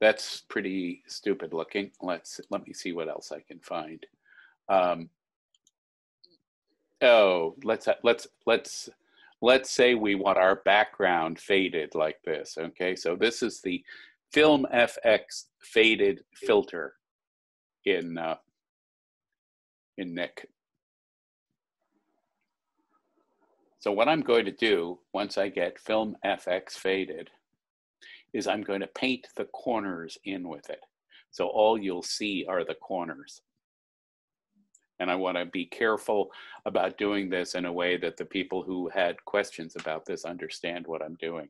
C: That's pretty stupid looking. Let me see what else I can find. Oh, let's say we want our background faded like this. Okay, so this is the Film FX faded filter in Nik. So what I'm going to do once I get Film FX faded is I'm going to paint the corners in with it. So all you'll see are the corners. And I want to be careful about doing this in a way that the people who had questions about this understand what I'm doing.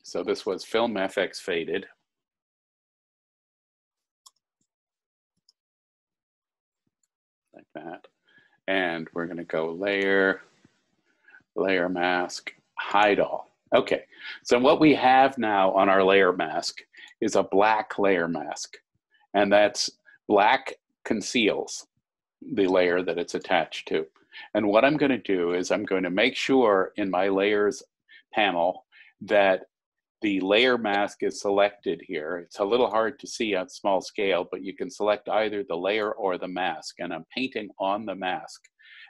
C: So this was Film FX faded. Like that. And we're going to go layer, layer mask, hide all. Okay, so what we have now on our layer mask is a black layer mask, and that's black conceals the layer that it's attached to. And what I'm going to do is I'm going to make sure in my layers panel that the layer mask is selected here. It's a little hard to see on small scale, but you can select either the layer or the mask, and I'm painting on the mask.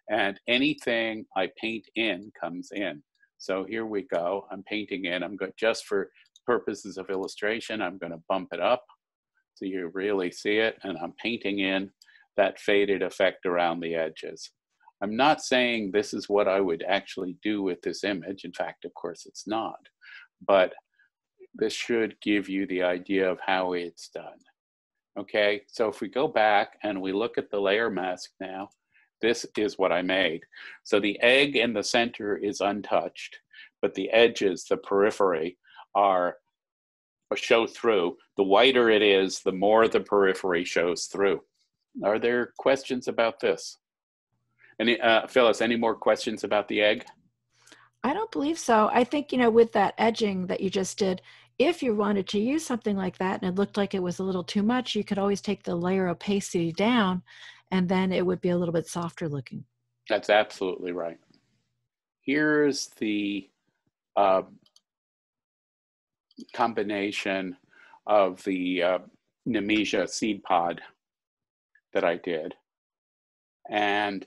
C: And anything I paint in comes in. So here we go. I'm painting in. I'm going just for purposes of illustration, I'm going to bump it up so you really see it. And I'm painting in that faded effect around the edges. I'm not saying this is what I would actually do with this image. In fact, of course, it's not. But this should give you the idea of how it's done. Okay, so if we go back and we look at the layer mask now, this is what I made. So the egg in the center is untouched, but the edges, the periphery, show through. The whiter it is, the more the periphery shows through. Are there questions about this? Phyllis, any more questions about the egg?
B: I don't believe so. I think, with that edging that you just did, if you wanted to use something like that and it looked like it was a little too much, you could always take the layer opacity down and then it would be a little bit softer looking.
C: That's absolutely right. Here's the combination of the Nemesia seed pod that I did. And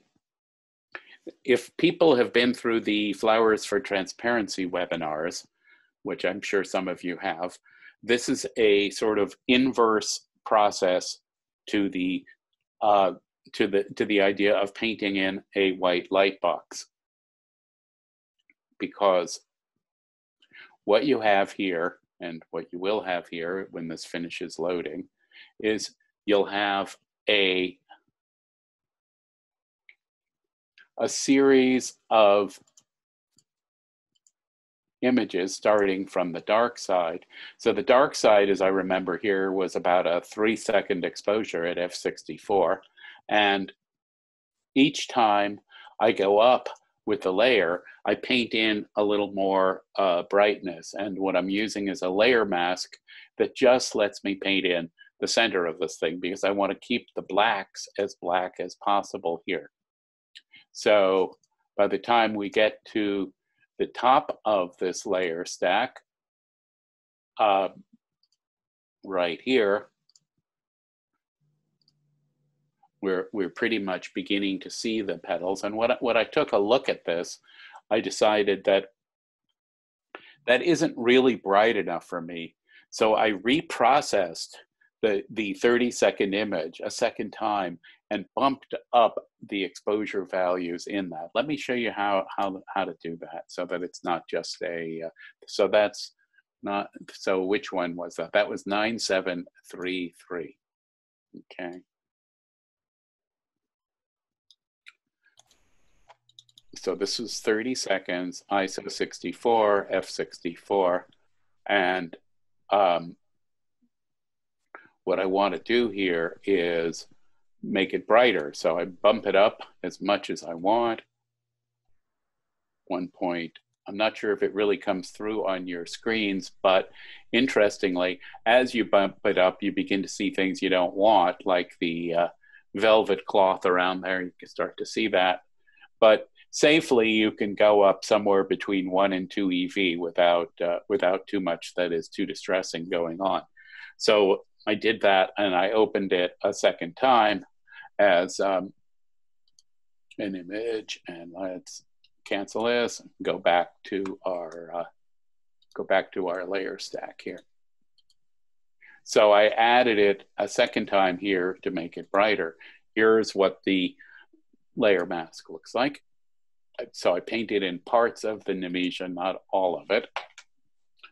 C: if people have been through the Flowers for Transparency webinars, which I'm sure some of you have, this is a sort of inverse process to the idea of painting in a white light box. Because what you have here, and what you will have here when this finishes loading, is you'll have a series of images starting from the dark side. So the dark side, as I remember here, was about a 3-second exposure at f64. And each time I go up with the layer, I paint in a little more brightness. And what I'm using is a layer mask that just lets me paint in the center of this thing because I want to keep the blacks as black as possible here. So by the time we get to the top of this layer stack, right here, we're pretty much beginning to see the petals. And when I took a look at this, I decided that that isn't really bright enough for me. So I reprocessed the 30-second image a second time and bumped up the exposure values in that. Let me show you how to do that so that it's not just a, so that's not, so which one was that? That was 9733, okay. So this was 30 seconds, ISO 64, f64, and what I want to do here is make it brighter. So I bump it up as much as I want. 1 point. I'm not sure if it really comes through on your screens, but interestingly, as you bump it up, you begin to see things you don't want, like the velvet cloth around there. You can start to see that. But safely, you can go up somewhere between 1 and 2 EV without too much that is too distressing going on. So I did that, and I opened it a second time as an image, and let's cancel this and go back to our layer stack here. So I added it a second time here to make it brighter. Here's what the layer mask looks like. So I painted in parts of the Nemesian, not all of it.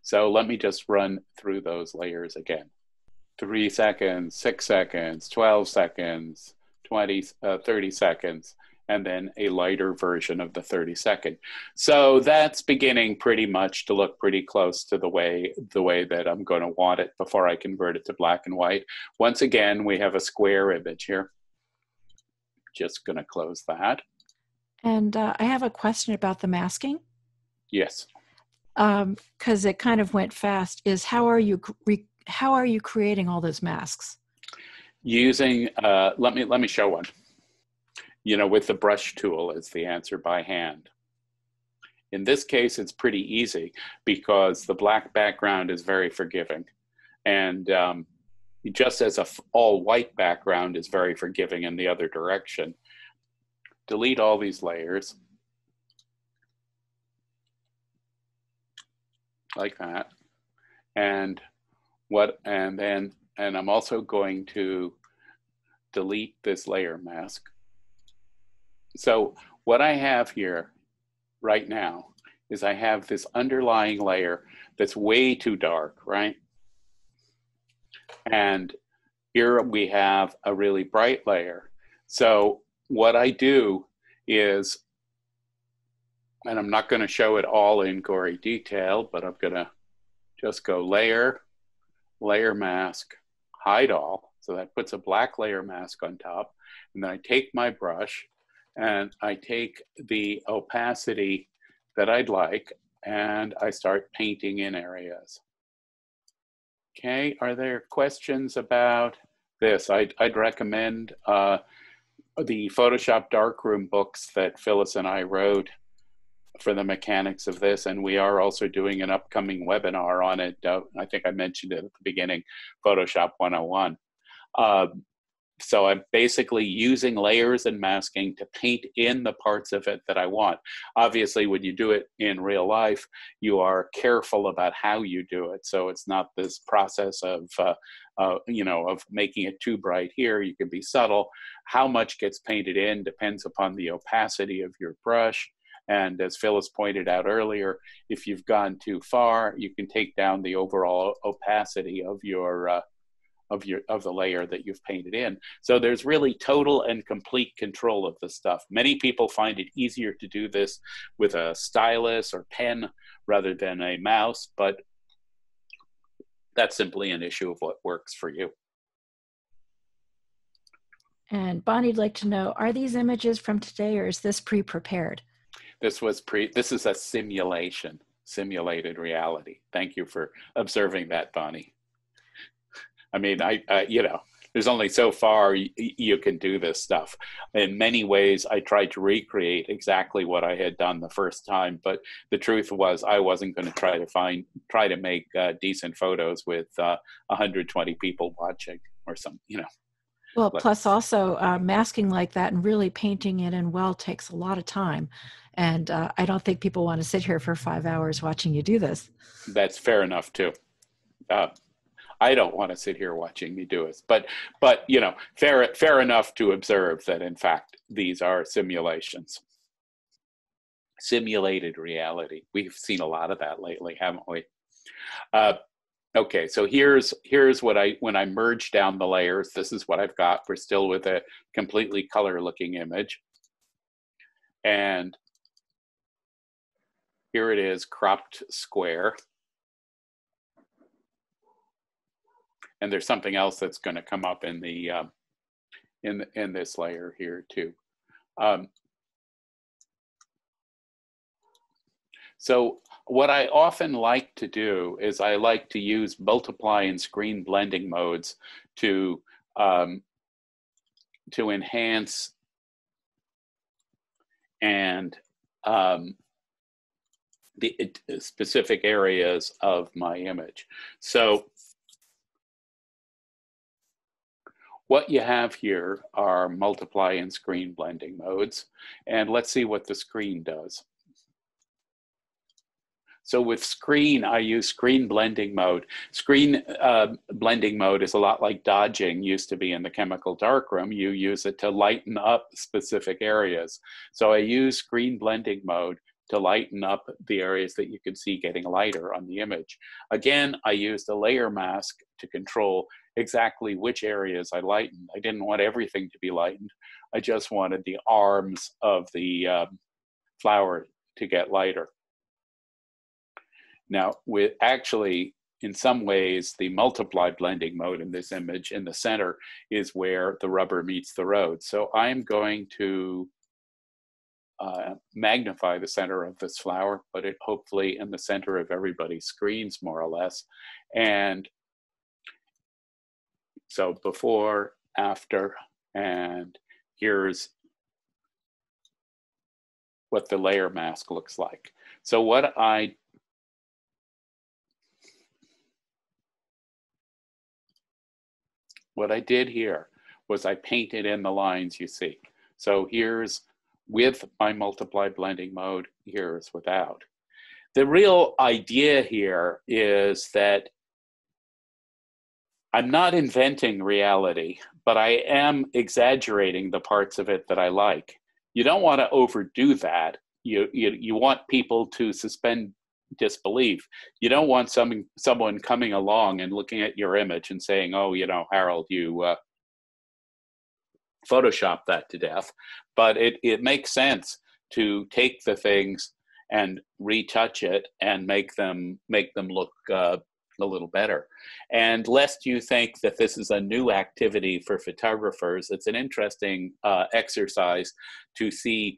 C: So let me just run through those layers again. 3 seconds, 6 seconds, 12 seconds, 20, 30 seconds, and then a lighter version of the 30-second. So that's beginning pretty much to look pretty close to the way that I'm going to want it before I convert it to black and white. Once again, we have a square image here. Just going to close that.
B: And I have a question about the masking.
C: Yes.
B: Because it kind of went fast. Is how are you creating all those masks?
C: Using let me show one. You know, with the brush tool is the answer, by hand. In this case, it's pretty easy because the black background is very forgiving, and just as a all white background is very forgiving in the other direction. Delete all these layers like that, and I'm also going to delete this layer mask. So what I have here right now is I have this underlying layer that's way too dark, right? And here we have a really bright layer. So what I do is, and I'm not going to show it all in gory detail, but I'm going to just go layer, layer mask, hide all. So that puts a black layer mask on top. And then I take my brush and I take the opacity that I'd like, and I start painting in areas. Okay, are there questions about this? I'd recommend the Photoshop Darkroom books that Phyllis and I wrote for the mechanics of this, and we are also doing an upcoming webinar on it. I think I mentioned it at the beginning, Photoshop 101. So I'm basically using layers and masking to paint in the parts of it that I want. Obviously, when you do it in real life, you are careful about how you do it. So it's not this process of, of making it too bright here. You can be subtle. How much gets painted in depends upon the opacity of your brush. And as Phyllis pointed out earlier, if you've gone too far, you can take down the overall opacity of your of the layer that you've painted in. So there's really total and complete control of the stuff. Many people find it easier to do this with a stylus or pen rather than a mouse, but that's simply an issue of what works for you.
B: And Bonnie'd like to know, are these images from today, or is this pre-prepared?
C: This is a simulation, simulated reality. Thank you for observing that, Bonnie. I mean, there's only so far you can do this stuff. In many ways, I tried to recreate exactly what I had done the first time, but the truth was I wasn't going to try to make decent photos with 120 people watching or something,
B: Well, plus also masking like that and really painting it in well takes a lot of time. And I don't think people want to sit here for 5 hours watching you do this.
C: That's fair enough too. I don't want to sit here watching me do it, but you know, fair enough to observe that in fact these are simulations, simulated reality. We've seen a lot of that lately, haven't we? Okay, so here's what when I merge down the layers, this is what I've got. We're still with a completely color looking image. And here it is, cropped square. And there's something else that's going to come up in the in this layer here too. So what I often like to do is I like to use multiply and screen blending modes to enhance and the specific areas of my image. So what you have here are multiply and screen blending modes, and let's see what the screen does. So with screen, I use screen blending mode. Screen blending mode is a lot like dodging used to be in the chemical darkroom. You use it to lighten up specific areas. So I use screen blending mode to lighten up the areas that you can see getting lighter on the image. Again, I used a layer mask to control exactly which areas I lightened. I didn't want everything to be lightened. I just wanted the arms of the flower to get lighter. Now, with actually, in some ways, the multiply blending mode in this image in the center is where the rubber meets the road. So I'm going to magnify the center of this flower, put it hopefully in the center of everybody's screens, more or less. And so before, after, and here's what the layer mask looks like. So what I did here was I painted in the lines you see. So here's with my multiply blending mode, here's without. The real idea here is that I'm not inventing reality, but I am exaggerating the parts of it that I like. You don't want to overdo that. You want people to suspend disbelief. You don't want someone coming along and looking at your image and saying, oh, you know, Harold, you Photoshop that to death. But it makes sense to take the things and retouch it and make them look a little better. And lest you think that this is a new activity for photographers, it's an interesting exercise to see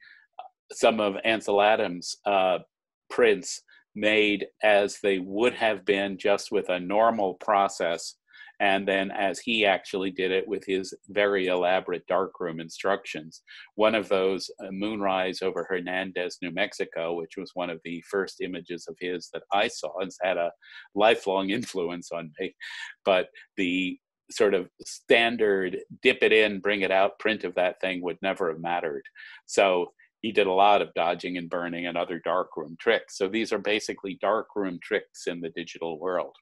C: some of Ansel Adams' prints made as they would have been just with a normal process, and then as he actually did it with his very elaborate darkroom instructions. One of those, Moonrise over Hernandez, New Mexico, which was one of the first images of his that I saw and had a lifelong influence on me. But the sort of standard dip it in, bring it out print of that thing would never have mattered. So he did a lot of dodging and burning and other darkroom tricks. So these are basically darkroom tricks in the digital world.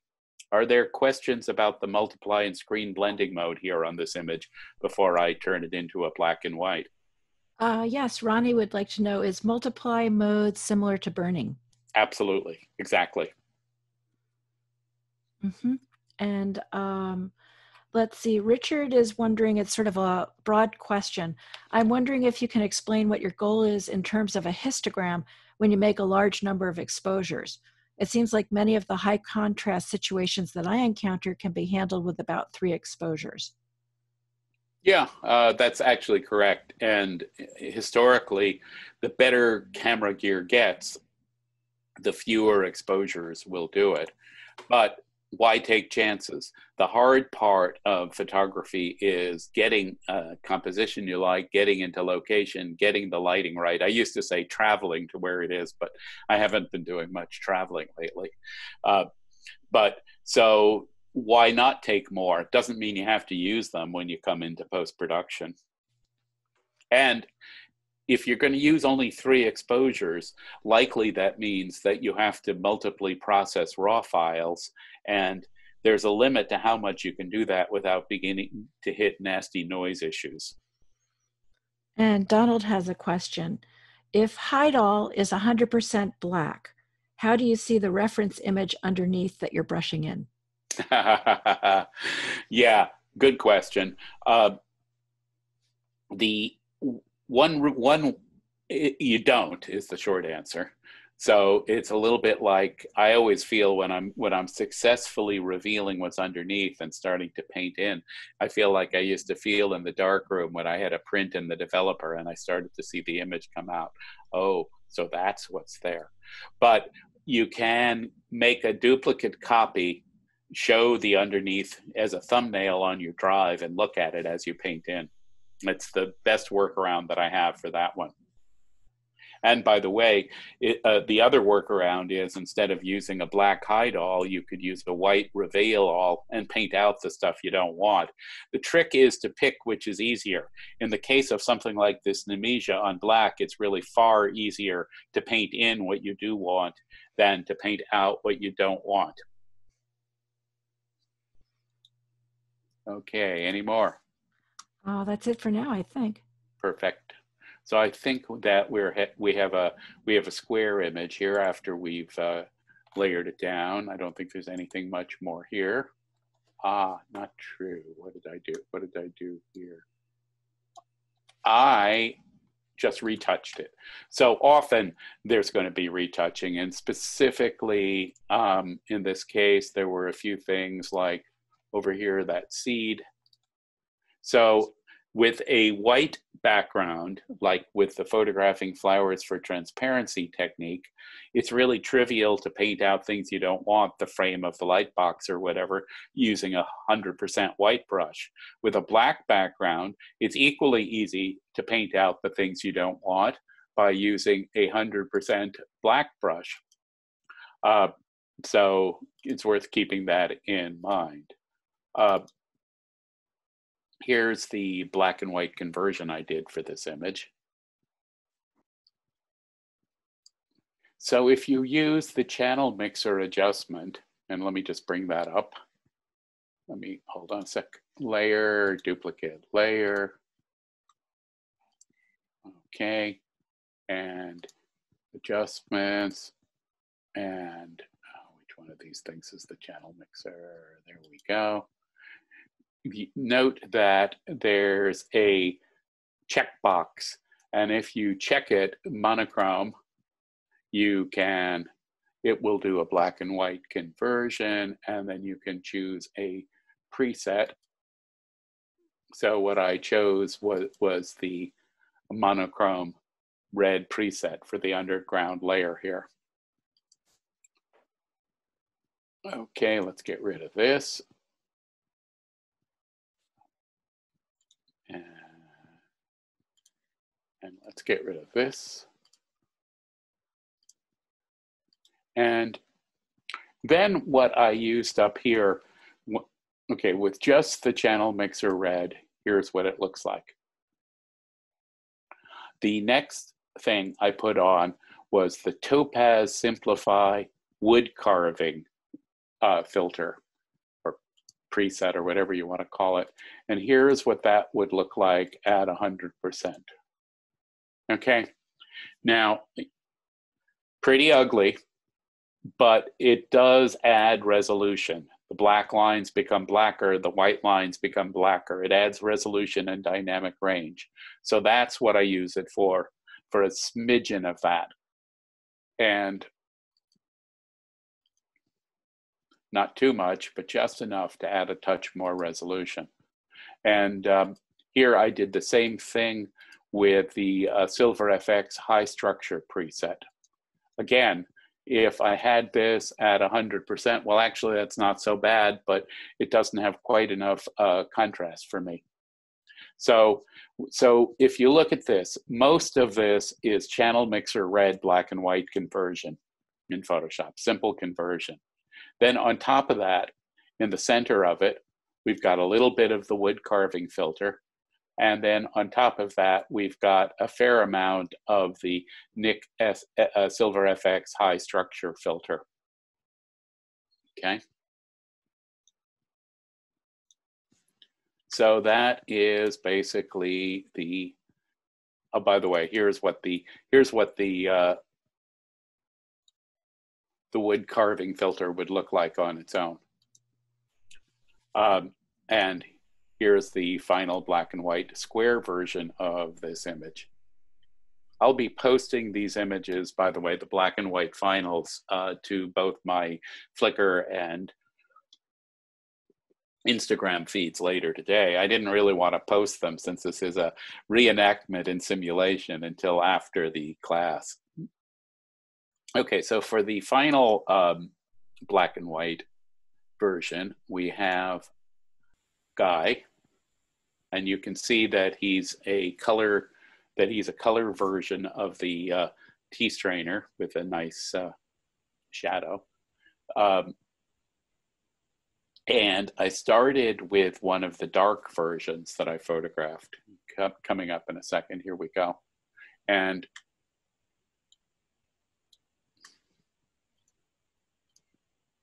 C: Are there questions about the multiply and screen blending mode here on this image before I turn it into a black and white?
B: Yes, Ronnie would like to know, is multiply mode similar to burning?
C: Absolutely, exactly.
B: Mm-hmm. And let's see, Richard is wondering, it's sort of a broad question. I'm wondering if you can explain what your goal is in terms of a histogram when you make a large number of exposures. It seems like many of the high contrast situations that I encounter can be handled with about 3 exposures.
C: Yeah, that's actually correct. And historically, the better camera gear gets, the fewer exposures will do it. But why take chances? The hard part of photography is getting composition you like, getting into location, getting the lighting right. I used to say traveling to where it is, but I haven't been doing much traveling lately. But so why not take more? It doesn't mean you have to use them when you come into post-production. And if you're going to use only 3 exposures, likely that means that you have to multiply process raw files, and there's a limit to how much you can do that without beginning to hit nasty noise issues.
B: And Donald has a question. If hide all is 100% black, how do you see the reference image underneath that you're brushing in?
C: Yeah, good question. The one you don't is the short answer. So it's a little bit like I always feel when I'm successfully revealing what's underneath and starting to paint in. I feel like I used to feel in the darkroom when I had a print in the developer and I started to see the image come out. Oh, so that's what's there. But you can make a duplicate copy, show the underneath as a thumbnail on your drive, and look at it as you paint in. It's the best workaround that I have for that one. And by the way, the other workaround is instead of using a black hide all, you could use a white reveal all and paint out the stuff you don't want. The trick is to pick which is easier. In the case of something like this Nemesia on black, it's really far easier to paint in what you do want than to paint out what you don't want. Okay, any more?
B: Oh, that's it for now, I think.
C: Perfect. So I think that we have a square image here after we've layered it down. I don't think there's anything much more here. Ah, not true. What did I do? What did I do here? I just retouched it. So often there's going to be retouching, and specifically in this case, there were a few things like over here, that seed. So with a white background, like with the photographing flowers for transparency technique, it's really trivial to paint out things you don't want, the frame of the light box or whatever, using 100% white brush. With a black background, it's equally easy to paint out the things you don't want by using 100% black brush. So it's worth keeping that in mind. Here's the black and white conversion I did for this image. So if you use the channel mixer adjustment, and let me just bring that up. Let me, hold on a sec. Layer, duplicate layer. Okay, and adjustments, and which one of these things is the channel mixer? There we go. Note that there's a checkbox, and if you check it, monochrome, it will do a black and white conversion, and then you can choose a preset. So what I chose was the monochrome red preset for the underground layer here. Okay, let's get rid of this. And let's get rid of this. And then what I used up here, okay, with just the channel mixer red, here's what it looks like. The next thing I put on was the Topaz Simplify Woodcarving filter, or preset, or whatever you want to call it. And here's what that would look like at 100%. Okay, now, pretty ugly, but it does add resolution. The black lines become blacker, the white lines become blacker. It adds resolution and dynamic range. So that's what I use it for a smidgen of that. And not too much, but just enough to add a touch more resolution. And here I did the same thing with the Silver Efex high structure preset. Again, if I had this at 100%, well, actually that's not so bad, but it doesn't have quite enough contrast for me. So if you look at this, most of this is channel mixer red, black and white conversion in Photoshop, simple conversion. Then on top of that In the center of it, we've got a little bit of the wood carving filter. And then on top of that, we've got a fair amount of the Nik Silver Efex high structure filter. Okay. So that is basically the, oh, by the way, here's what the wood carving filter would look like on its own. And here's the final black and white square version of this image. I'll be posting these images, by the way, the black and white finals, to both my Flickr and Instagram feeds later today. I didn't really want to post them since this is a reenactment in simulation until after the class. Okay, so for the final black and white version, we have Guy, and you can see that he's a color version of the T-strainer with a nice shadow. And I started with one of the dark versions that I photographed. Coming up in a second, here we go. And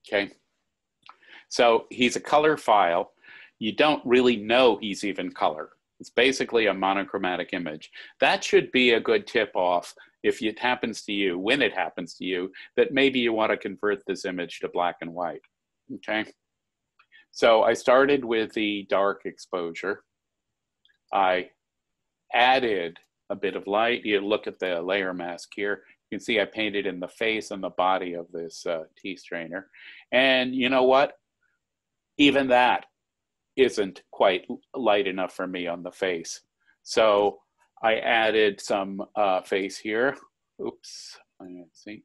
C: okay, so he's a color file. You don't really know he's even color. It's basically a monochromatic image. That should be a good tip off if it happens to you, when it happens to you, that maybe you want to convert this image to black and white, okay? So I started with the dark exposure. I added a bit of light. You look at the layer mask here. You can see I painted in the face and the body of this T-strainer. And you know what? Even that isn't quite light enough for me on the face. So I added some face here. Oops, let's see.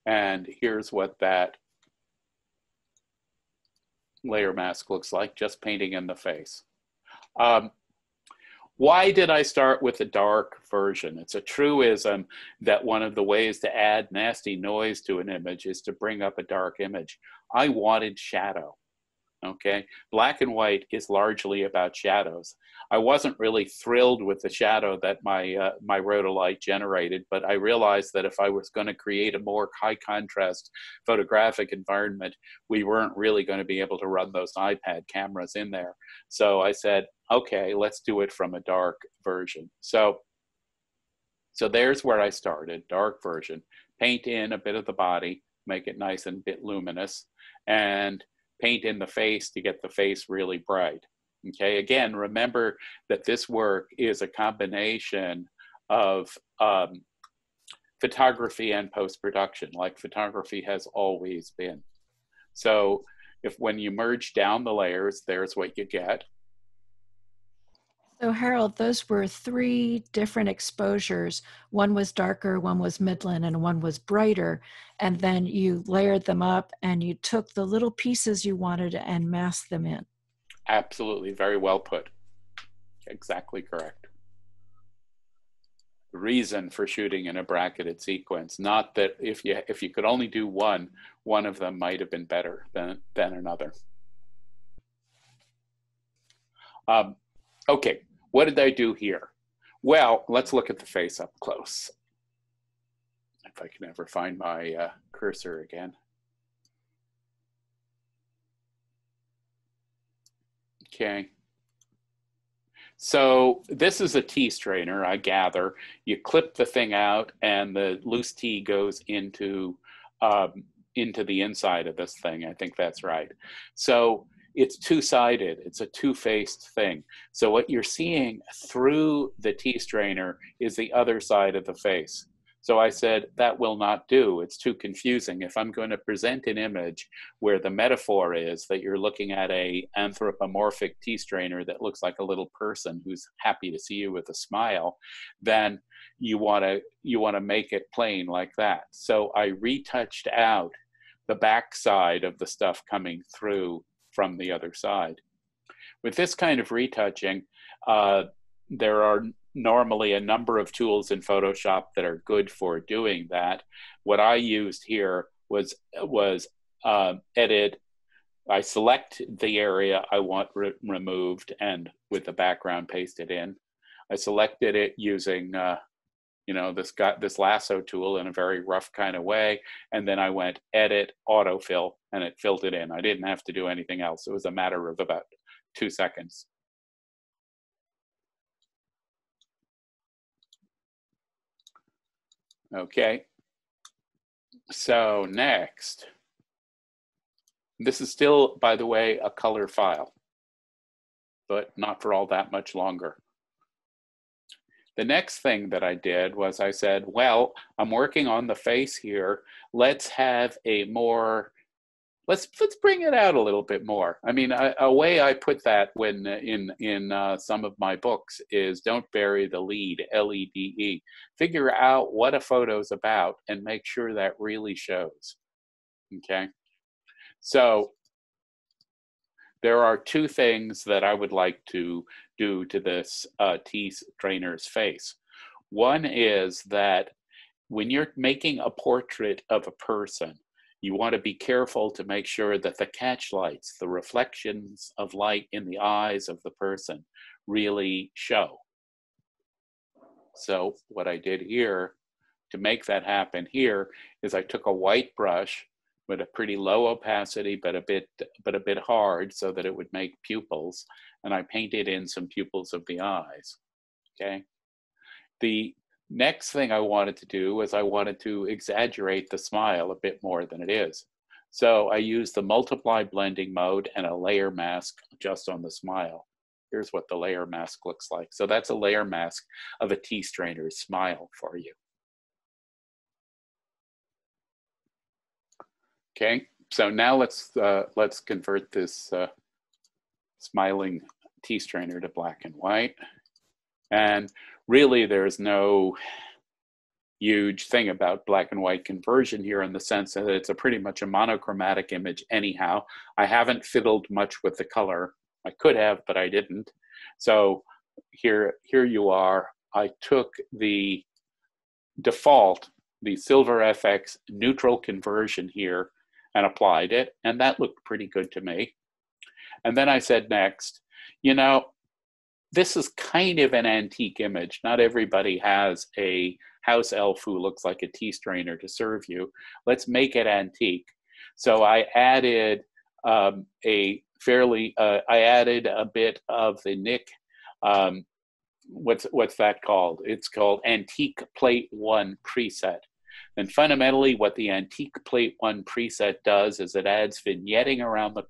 C: And here's what that layer mask looks like, just painting in the face. Why did I start with the dark version? It's a truism that one of the ways to add nasty noise to an image is to bring up a dark image. I wanted shadow. Okay, black and white is largely about shadows. I wasn't really thrilled with the shadow that my my Roto Light generated, but I realized that if I was going to create a more high contrast photographic environment, we weren't really going to be able to run those iPad cameras in there. So I said, okay, let's do it from a dark version. So there's where I started, dark version. Paint in a bit of the body, make it nice and a bit luminous, and paint in the face to get the face really bright. Okay, again, remember that this work is a combination of photography and post-production, like photography has always been. So when you merge down the layers, there's what you get.
B: So Harold, those were 3 different exposures. One was darker, one was midland, and one was brighter. And then you layered them up and you took the little pieces you wanted and masked them in.
C: Absolutely, very well put. Exactly correct. The reason for shooting in a bracketed sequence, not that if you could only do one of them might have been better than another. Okay. What did I do here? Well, let's look at the face up close. If I can ever find my cursor again. Okay. So this is a T-strainer, I gather. You clip the thing out and the loose T goes into the inside of this thing. I think that's right. So it's two-sided. It's a two-faced thing. So what you're seeing through the T-strainer is the other side of the face. So I said, that will not do. It's too confusing. If I'm going to present an image where the metaphor is that you're looking at a anthropomorphic T-strainer that looks like a little person who's happy to see you with a smile, then you want to make it plain like that. So I retouched out the back side of the stuff coming through from the other side. With this kind of retouching, there are normally a number of tools in Photoshop that are good for doing that. What I used here was Edit, I select the area I want removed and with the background pasted in. I selected it using you know, this lasso tool in a very rough kind of way, and then I went edit autofill and it filled it in. I didn't have to do anything else. It was a matter of about 2 seconds. Okay, so next, this is still, by the way, a color file, but not for all that much longer. The next thing that I did was I said, well, I'm working on the face here. Let's have a more, let's bring it out a little bit more. I mean, a way I put that when in some of my books is don't bury the lead, L-E-D-E. Figure out what a photo's about and make sure that really shows, okay? So there are two things that I would like to do to this tea strainer's face. One is that when you're making a portrait of a person, you want to be careful to make sure that the catch lights, the reflections of light in the eyes of the person really show. So what I did here to make that happen here is I took a white brush with a pretty low opacity, but a bit hard so that it would make pupils. And I painted in some pupils of the eyes, okay? The next thing I wanted to do was I wanted to exaggerate the smile a bit more than it is. So I used the multiply blending mode and a layer mask just on the smile. Here's what the layer mask looks like. So that's a layer mask of a tea strainer's smile for you. Okay, so now let's convert this smiling tea strainer to black and white. And really there's no huge thing about black and white conversion here in the sense that it's pretty much a monochromatic image anyhow. I haven't fiddled much with the color. I could have, but I didn't. So here you are. I took the default, the Silver Efex neutral conversion here and applied it, and that looked pretty good to me. And then I said next, you know, this is kind of an antique image. Not everybody has a house elf who looks like a tea strainer to serve you. Let's make it antique. So I added I added a bit of the Nik, what's that called? It's called Antique Plate 1 preset. And fundamentally what the Antique Plate 1 preset does is it adds vignetting around the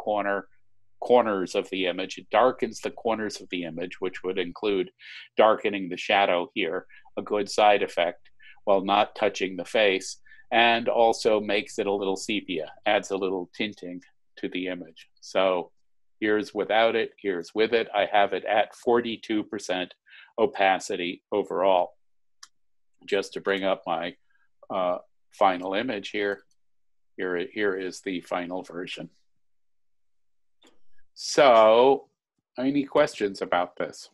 C: corners of the image. It darkens the corners of the image, which would include darkening the shadow here, a good side effect, while not touching the face, and also makes it a little sepia, adds a little tinting to the image. So here's without it, here's with it. I have it at 42% opacity overall. Just to bring up my final image here. Here is the final version. So, any questions about this?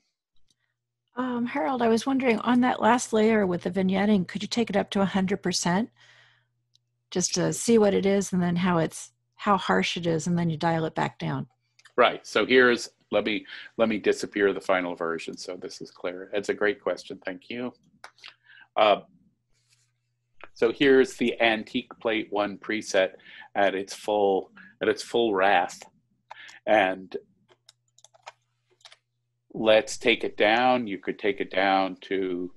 B: Harold, I was wondering on that last layer with the vignetting, could you take it up to 100% just to see what it is and then how harsh it is, and then you dial it back down?
C: Right. So here's, let me disappear the final version so this is clear. It's a great question. Thank you. So here's the Antique Plate 1 preset at its full wrath. And let's take it down. You could take it down to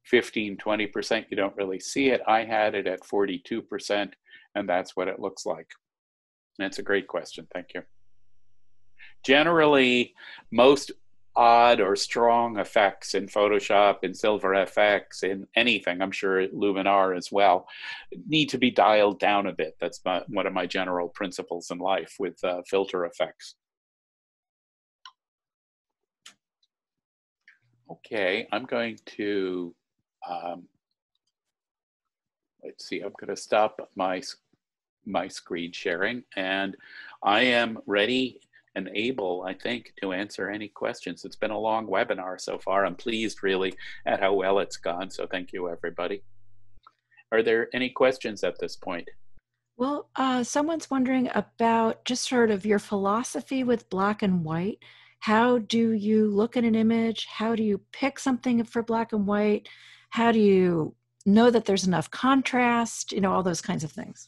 C: 15, 20%. You don't really see it. I had it at 42%, and that's what it looks like. That's a great question. Thank you. Generally, most odd or strong effects in Photoshop, in Silver Efex, in anything, I'm sure Luminar as well, need to be dialed down a bit. That's one of my general principles in life with filter effects. Okay, I'm going to, let's see, I'm going to stop my screen sharing, and I am ready and able, I think, to answer any questions. It's been a long webinar so far. I'm pleased really at how well it's gone, so thank you everybody. Are there any questions at this point?
B: Well, someone's wondering about just sort of your philosophy with black and white. How do you look at an image? How do you pick something for black and white? How do you know that there's enough contrast? You know, all those kinds of things.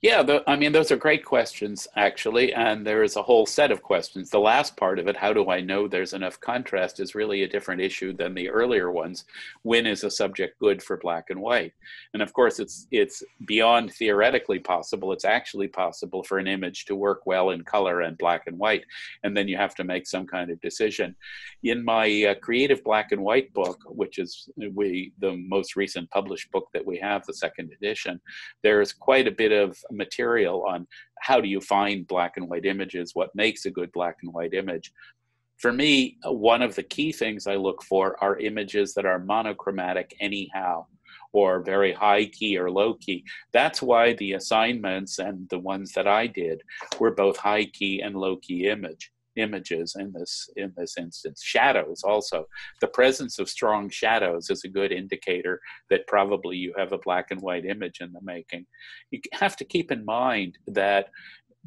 C: Yeah, I mean, those are great questions, actually, and there is a whole set of questions. The last part of it, how do I know there's enough contrast, is really a different issue than the earlier ones. When is a subject good for black and white? And of course, it's beyond theoretically possible. It's actually possible for an image to work well in color and black and white, and then you have to make some kind of decision. In my creative black and white book, which is the most recent published book that we have, the second edition, there's quite a bit of material on how do you find black and white images, what makes a good black and white image. For me, one of the key things I look for are images that are monochromatic anyhow, or very high key or low key. That's why the assignments and the ones that I did were both high key and low key images in this instance. Shadows also. The presence of strong shadows is a good indicator that probably you have a black and white image in the making. You have to keep in mind that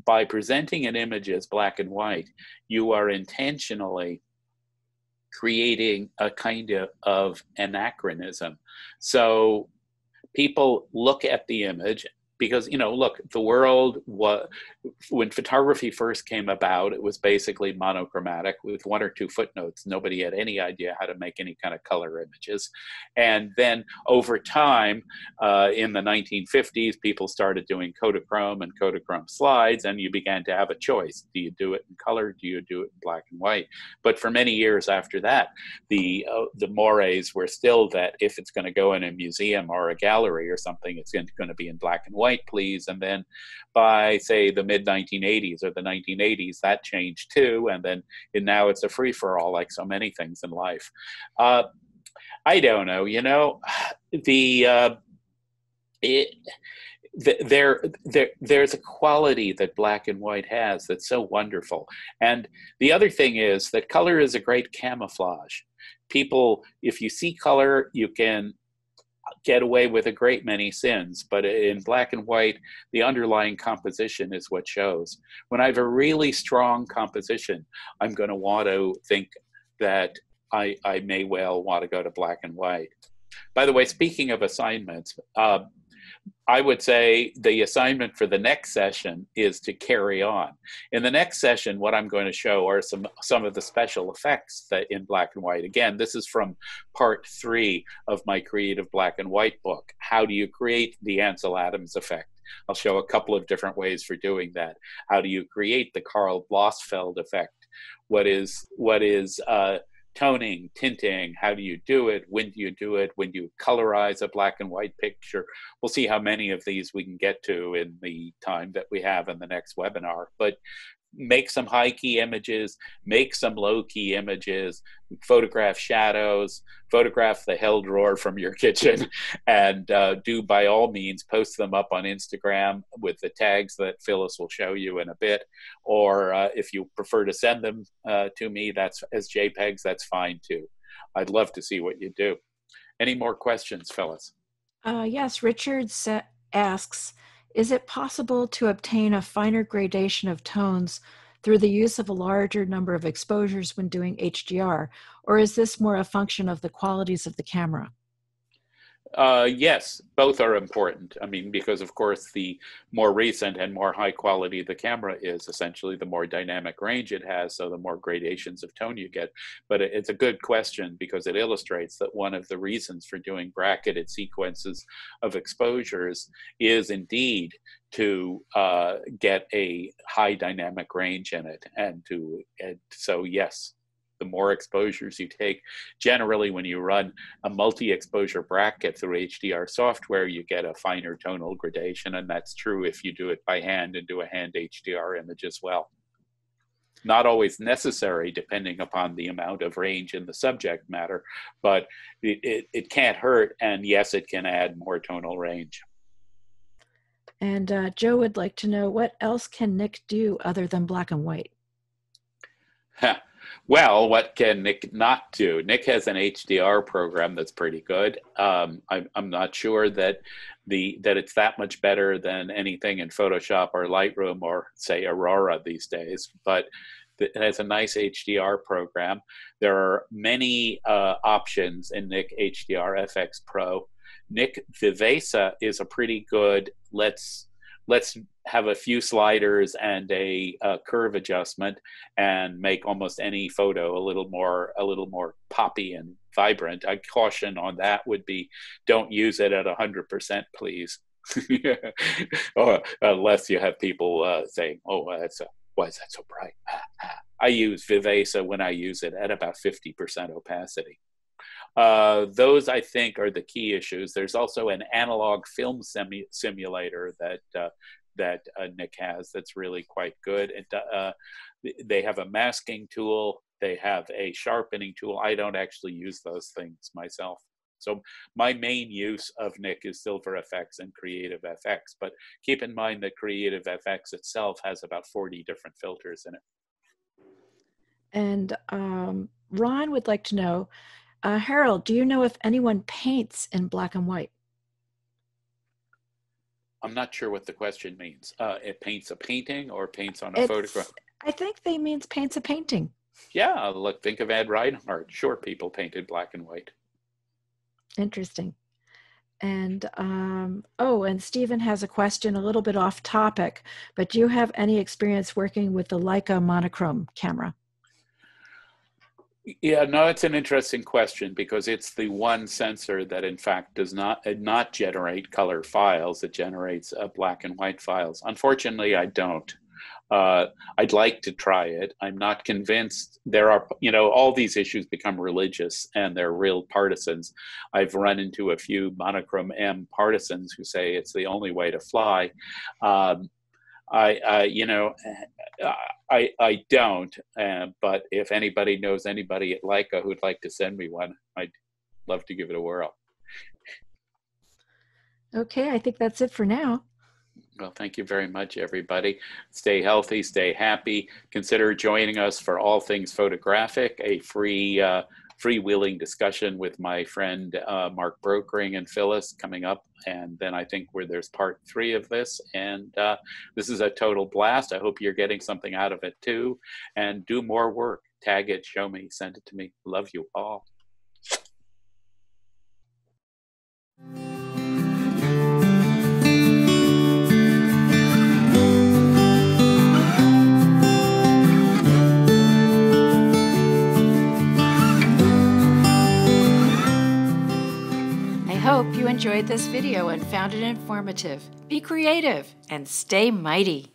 C: by presenting an image as black and white, you are intentionally creating a kind of anachronism. So people look at the image because, you know, look, the world was, when photography first came about, it was basically monochromatic with one or two footnotes. Nobody had any idea how to make any kind of color images. And then over time, in the 1950s, people started doing Kodachrome and Kodachrome slides, and you began to have a choice. Do you do it in color? Do you do it in black and white? But for many years after that, the mores were still that if it's going to go in a museum or a gallery or something, it's going to be in black and white, please. And then by, say, the mid-1980s or the 1980s, that changed too. And now it's a free-for-all, like so many things in life. I don't know, you know, there's a quality that black and white has that's so wonderful. And the other thing is that color is a great camouflage. People, if you see color, you can get away with a great many sins, but in black and white, the underlying composition is what shows. When I have a really strong composition, I'm going to want to think that I may well want to go to black and white. By the way, speaking of assignments, I would say the assignment for the next session is to carry on. In the next session, what I'm going to show are some of the special effects that in black and white. Again, this is from part 3 of my creative black and white book. How do you create the Ansel Adams effect? I'll show a couple of different ways for doing that. How do you create the Karl Blossfeld effect? What is toning, tinting, how do you do it? When do you do it? When do you colorize a black and white picture? We'll see how many of these we can get to in the time that we have in the next webinar. But make some high key images, make some low key images, photograph shadows, photograph the hell drawer from your kitchen, and do by all means post them up on Instagram with the tags that Phyllis will show you in a bit. Or if you prefer to send them to me, that's as JPEGs, that's fine too. I'd love to see what you do. Any more questions, Phyllis?
B: Yes, Richard asks, is it possible to obtain a finer gradation of tones through the use of a larger number of exposures when doing HDR, or is this more a function of the qualities of the camera?
C: Yes, both are important. I mean, because of course, the more recent and more high quality the camera is, essentially the more dynamic range it has, so the more gradations of tone you get. But it's a good question because it illustrates that one of the reasons for doing bracketed sequences of exposures is indeed to get a high dynamic range in it. And so yes, the more exposures you take. Generally, when you run a multi-exposure bracket through HDR software, you get a finer tonal gradation, and that's true if you do it by hand and do a hand HDR image as well. Not always necessary, depending upon the amount of range in the subject matter, but it can't hurt, and yes, it can add more tonal range.
B: And Joe would like to know, what else can Nik do other than black and white?
C: Well, what can Nik not do? Nik has an HDR program that's pretty good. I'm not sure that it's that much better than anything in Photoshop or Lightroom or say Aurora these days, but it has a nice HDR program. There are many options in Nik HDR FX Pro. Nik Vivesa is a pretty good, let's have a few sliders and a curve adjustment and make almost any photo a little more poppy and vibrant. A caution on that would be, don't use it at 100%, please. Or unless you have people saying, oh, why is that so bright? I use Vivesa when I use it at about 50% opacity. Those, I think, are the key issues. There's also an analog film simulator that Nik has that's really quite good. They have a masking tool. They have a sharpening tool. I don't actually use those things myself. So my main use of Nik is Silver Efex and Creative FX. But keep in mind that Creative FX itself has about 40 different filters in it.
B: And Ron would like to know, Harold, do you know if anyone paints in black and white?
C: I'm not sure what the question means. It paints a painting or paints on a photograph?
B: I think they means paints a painting.
C: Yeah, look, think of Ed Reinhardt. Sure, people painted black and white.
B: Interesting. And and Stephen has a question a little bit off topic, but do you have any experience working with the Leica monochrome camera?
C: Yeah, no, it's an interesting question because it's the one sensor that in fact does not generate color files. It generates black and white files. Unfortunately, I don't. I'd like to try it. I'm not convinced. There are, all these issues become religious and they're real partisans. I've run into a few monochrome M partisans who say it's the only way to fly. I don't, but if anybody knows anybody at Leica who'd like to send me one, I'd love to give it a whirl.
B: Okay, I think that's it for now.
C: Well, thank you very much, everybody. Stay healthy, stay happy. Consider joining us for All Things Photographic, a freewheeling discussion with my friend Mark Brokering and Phyllis coming up. And then I think there's part 3 of this. And this is a total blast. I hope you're getting something out of it too. And do more work. Tag it, show me, send it to me. Love you all.
B: Hope you enjoyed this video and found it informative. Be creative and stay mighty.